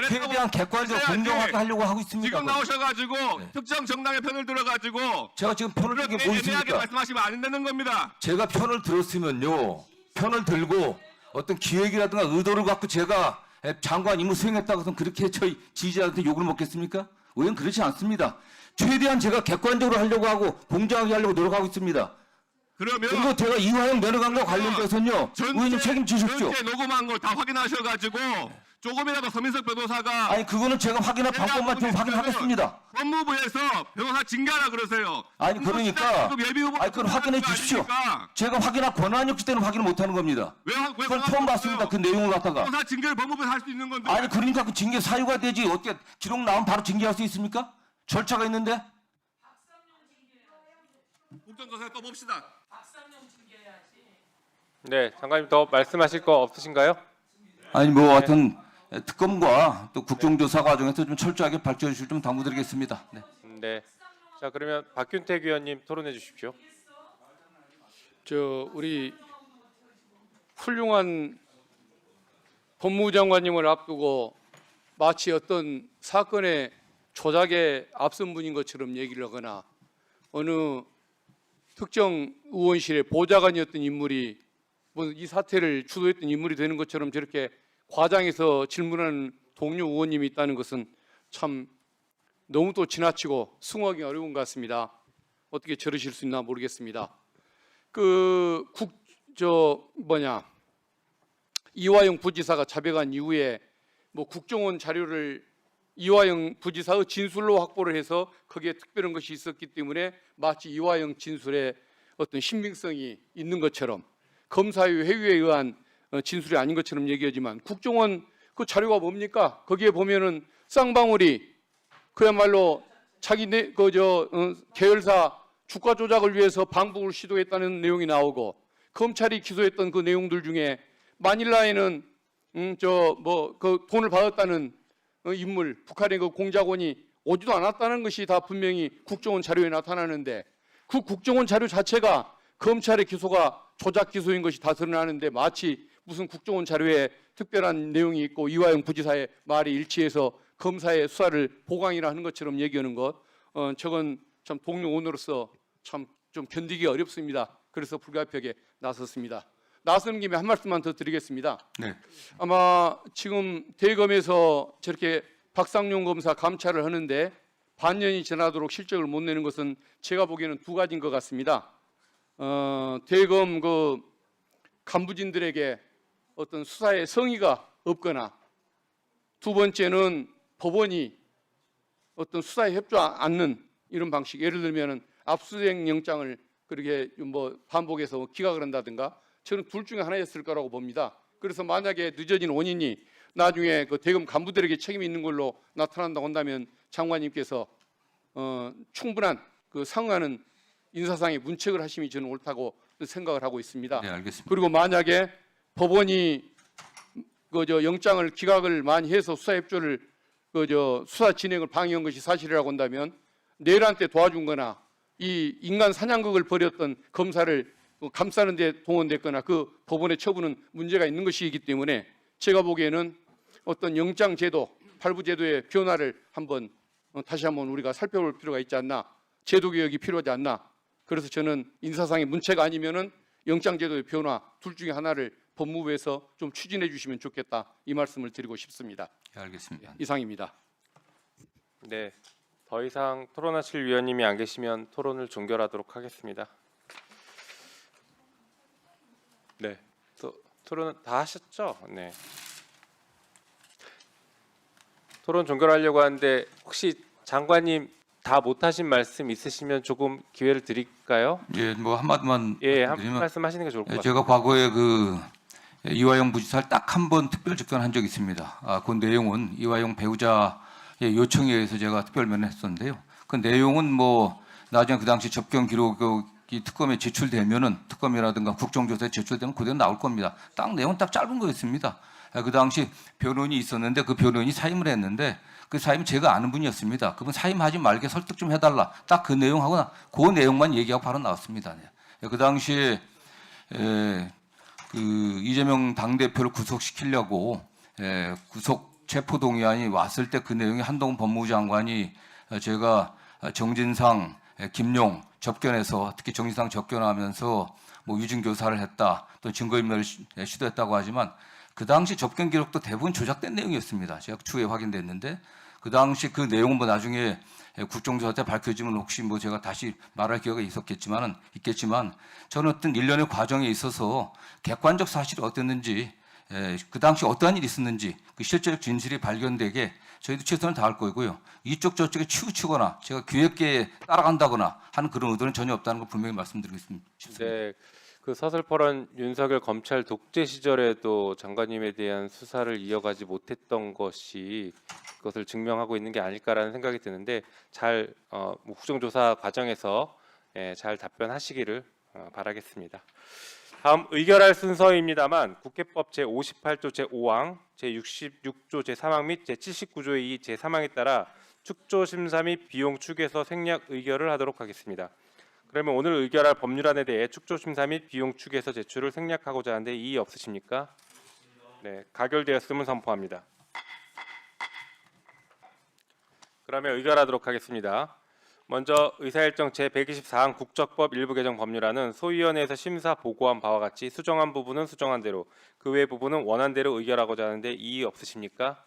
Speaker 4: 최대한 객관적으로 공정하게 하려고 하고 있습니다.
Speaker 15: 지금 나오셔가지고 특정 정당의 편을 들어가지고
Speaker 4: 제가 지금 편을 들게 뭐
Speaker 15: 애매하게
Speaker 4: 있습니까?
Speaker 15: 말씀하시면 안 되는 겁니다.
Speaker 4: 제가 편을 들었으면요, 편을 들고 어떤 기획이라든가 의도를 갖고 제가 장관 임무 수행했다고 해서 그렇게 저희 지지자한테 욕을 먹겠습니까? 의원 그렇지 않습니다. 최대한 제가 객관적으로 하려고 하고 공정하게 하려고 노력하고 있습니다. 그리고 제가 이화영 면허관과 관련돼서는요, 의원님 책임지십시오.
Speaker 15: 전체 녹음한 걸 다 확인하셔가지고 조금이라도 서민석 변호사가
Speaker 4: 아니 그거는 제가 확인할 방법만 좀 확인하겠습니다.
Speaker 15: 법무부에서 변호사 징계하라 그러세요.
Speaker 4: 아니 그러니까 아니 그건 확인해 주십시오. 제가 확인할 권한이 없기 때문에 확인을 못하는 겁니다. 그걸 처음 봤습니다. 그 내용을 갖다가.
Speaker 15: 변호사 징계를 법무부에서 할 수 있는 건데.
Speaker 4: 아니 그러니까 그 징계 사유가 되지 어떻게 기록 나오면 바로 징계할 수 있습니까? 절차가 있는데.
Speaker 15: 국정조사 또 봅시다.
Speaker 1: 네, 장관님 더 말씀하실 거 없으신가요?
Speaker 4: 아니 뭐 하여튼 특검과 또 국정조사 과정에서 좀 철저하게 발전해 주실 좀 당부드리겠습니다. 네.
Speaker 1: 네. 자 그러면 박균택 의원님 토론해 주십시오.
Speaker 16: 우리 훌륭한 법무부 장관님을 앞두고 마치 어떤 사건의 조작에 앞선 분인 것처럼 얘기를 하거나 어느 특정 의원실의 보좌관이었던 인물이 이 사태를 주도했던 인물이 되는 것처럼 저렇게 과장해서 질문하는 동료 의원님이 있다는 것은 참 너무 또 지나치고 승화하기 어려운 것 같습니다. 어떻게 저러실 수 있나 모르겠습니다. 이화영 부지사가 자백한 이후에 뭐 국정원 자료를 이화영 부지사의 진술로 확보를 해서 거기에 특별한 것이 있었기 때문에 마치 이화영 진술에 어떤 신빙성이 있는 것처럼 검사의 회유에 의한 진술이 아닌 것처럼 얘기하지만 국정원 그 자료가 뭡니까? 거기에 보면은 쌍방울이 그야말로 자기 계열사 주가 조작을 위해서 방북을 시도했다는 내용이 나오고 검찰이 기소했던 그 내용들 중에 마닐라에는 그 돈을 받았다는 인물 북한의 그 공작원이 오지도 않았다는 것이 다 분명히 국정원 자료에 나타나는데 그 국정원 자료 자체가 검찰의 기소가 조작 기소인 것이 다 드러나는데 마치 무슨 국정원 자료에 특별한 내용이 있고 이화영 부지사의 말이 일치해서 검사의 수사를 보강이라 하는 것처럼 얘기하는 것, 저건 참 동료원으로서 참 좀 견디기 어렵습니다. 그래서 불가피하게 나섰습니다. 나서는 김에 한 말씀만 더 드리겠습니다.
Speaker 4: 네.
Speaker 16: 아마 지금 대검에서 저렇게 박상용 검사 감찰을 하는데 반년이 지나도록 실적을 못 내는 것은 제가 보기에는 두 가지인 것 같습니다. 대검 그 간부진들에게 어떤 수사에 성의가 없거나 두 번째는 법원이 어떤 수사에 협조하지 않는 이런 방식, 예를 들면은 압수수색 영장을 그렇게 뭐 반복해서 기각을 한다든가 저는 둘 중에 하나였을 거라고 봅니다. 그래서 만약에 늦어진 원인이 나중에 그 대검 간부들에게 책임이 있는 걸로 나타난다고 한다면 장관님께서 충분한 그 상응하는 인사상의 문책을 하심이 저는 옳다고 생각을 하고 있습니다.
Speaker 4: 네, 알겠습니다.
Speaker 16: 그리고 만약에 법원이 영장을 기각을 많이 해서 수사 협조를 수사 진행을 방해한 것이 사실이라고 한다면 내란때 도와준거나 이 인간 사냥극을 벌였던 검사를 감싸는 데 동원됐거나 그 법원의 처분은 문제가 있는 것이기 때문에 제가 보기에는 어떤 영장 제도, 발부 제도의 변화를 다시 한번 우리가 살펴볼 필요가 있지 않나, 제도 개혁이 필요하지 않나. 그래서 저는 인사상의 문체가 아니면은 영장 제도의 변화 둘 중에 하나를 법무부에서 좀 추진해 주시면 좋겠다, 이 말씀을 드리고 싶습니다.
Speaker 4: 네, 알겠습니다.
Speaker 16: 이상입니다.
Speaker 1: 네, 더 이상 토론하실 위원님이 안 계시면 토론을 종결하도록 하겠습니다. 네, 토론 다 하셨죠? 네. 토론 종결하려고 하는데 혹시 장관님 다 못하신 말씀 있으시면 조금 기회를 드릴까요?
Speaker 4: 예, 뭐 한마디만
Speaker 1: 예, 한
Speaker 4: 드리면,
Speaker 1: 말씀하시는 게 좋을 것 같아요.
Speaker 4: 제가 과거에 그 이화영 부지사를 딱 한 번 특별 접견한 적이 있습니다. 그 내용은 이화영 배우자의 요청에 의해서 제가 특별 면회했었는데요. 그 내용은 뭐 나중에 그 당시 접견 기록이 특검에 제출되면은 특검이라든가 국정조사에 제출되면 그대로 나올 겁니다. 딱 내용은 딱 짧은 거였습니다. 그 당시 변호인이 있었는데 그 변호인이 사임을 했는데 그 사임 제가 아는 분이었습니다. 그분 사임하지 말게 설득 좀 해달라. 딱 그 내용하고 그 내용만 얘기하고 바로 나왔습니다. 그 당시에 그 이재명 당대표를 구속시키려고 구속 체포동의안이 왔을 때 그 내용이 한동훈 법무부 장관이 제가 정진상, 김용 접견해서 특히 정진상 접견하면서 뭐 위증교사를 했다, 또 증거인멸을 시도했다고 하지만 그 당시 접견 기록도 대부분 조작된 내용이었습니다. 제가 추후에 확인됐는데 그 당시 그 내용은 뭐 나중에 국정조사 때 밝혀지면 혹시 뭐 제가 다시 말할 기회가 있겠지만 저는 어떤 일련의 과정에 있어서 객관적 사실이 어땠는지, 그 당시 어떠한 일이 있었는지 그 실제적 진실이 발견되게 저희도 최선을 다할 거고요. 이쪽 저쪽에 치우치거나 제가 기획계에 따라간다거나 하는 그런 의도는 전혀 없다는 걸 분명히 말씀드리겠습니다.
Speaker 1: 네, 그 서슬퍼런 윤석열 검찰 독재 시절에도 장관님에 대한 수사를 이어가지 못했던 것이 그것을 증명하고 있는 게 아닐까라는 생각이 드는데 잘 국정조사 과정에서 잘 답변하시기를 바라겠습니다. 다음 의결할 순서입니다만 국회법 제58조 제5항, 제66조 제3항 및 제79조의 2 제3항에 따라 축조심사 및 비용 추계서 생략 의결을 하도록 하겠습니다. 그러면 오늘 의결할 법률안에 대해 축조심사 및 비용 추계서 제출을 생략하고자 하는데 이의 없으십니까? 네, 가결되었음을 선포합니다. 그러면 의결하도록 하겠습니다. 먼저 의사일정 제124항 국적법 일부 개정 법률안은 소위원회에서 심사 보고한 바와 같이 수정한 부분은 수정한 대로, 그 외 부분은 원한 대로 의결하고자 하는데 이의 없으십니까?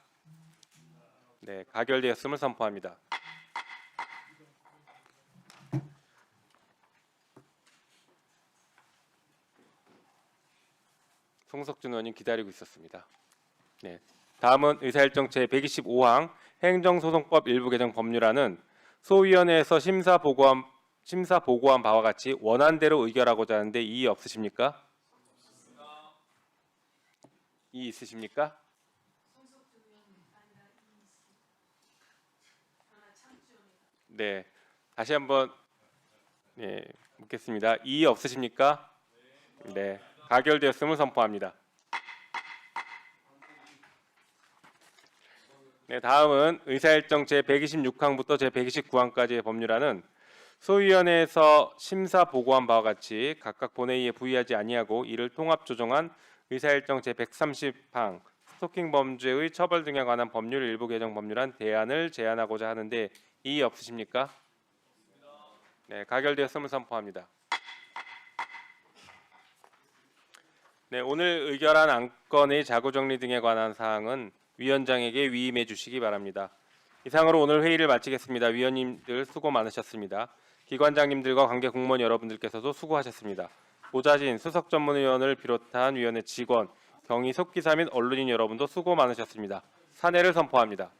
Speaker 1: 네, 가결되었음을 선포합니다. 송석준 의원님 기다리고 있었습니다. 네, 다음은 의사일정 제125항 행정소송법 일부 개정 법률안은 소위원회에서 심사 보고한 바와 같이 원안대로 의결하고자 하는데 이의 없으십니까? 이의 있으십니까? 네, 다시 한번 묻겠습니다. 이의 없으십니까? 네, 가결되었음을 선포합니다. 네, 다음은 의사일정 제126항부터 제129항까지의 법률안은 소위원회에서 심사 보고한 바와 같이 각각 본회의에 부의하지 아니하고 이를 통합 조정한 의사일정 제130항 스토킹 범죄의 처벌 등에 관한 법률 일부 개정 법률안 대안을 제안하고자 하는데 이의 없으십니까? 네, 가결되었음을 선포합니다. 네, 오늘 의결한 안건의 자구정리 등에 관한 사항은 위원장에게 위임해 주시기 바랍니다. 이상으로 오늘 회의를 마치겠습니다. 위원님들 수고 많으셨습니다. 기관장님들과 관계 공무원 여러분들께서도 수고하셨습니다. 보좌진, 수석전문위원을 비롯한 위원회 직원, 경위 속기사 및 언론인 여러분도 수고 많으셨습니다. 사내를 선포합니다.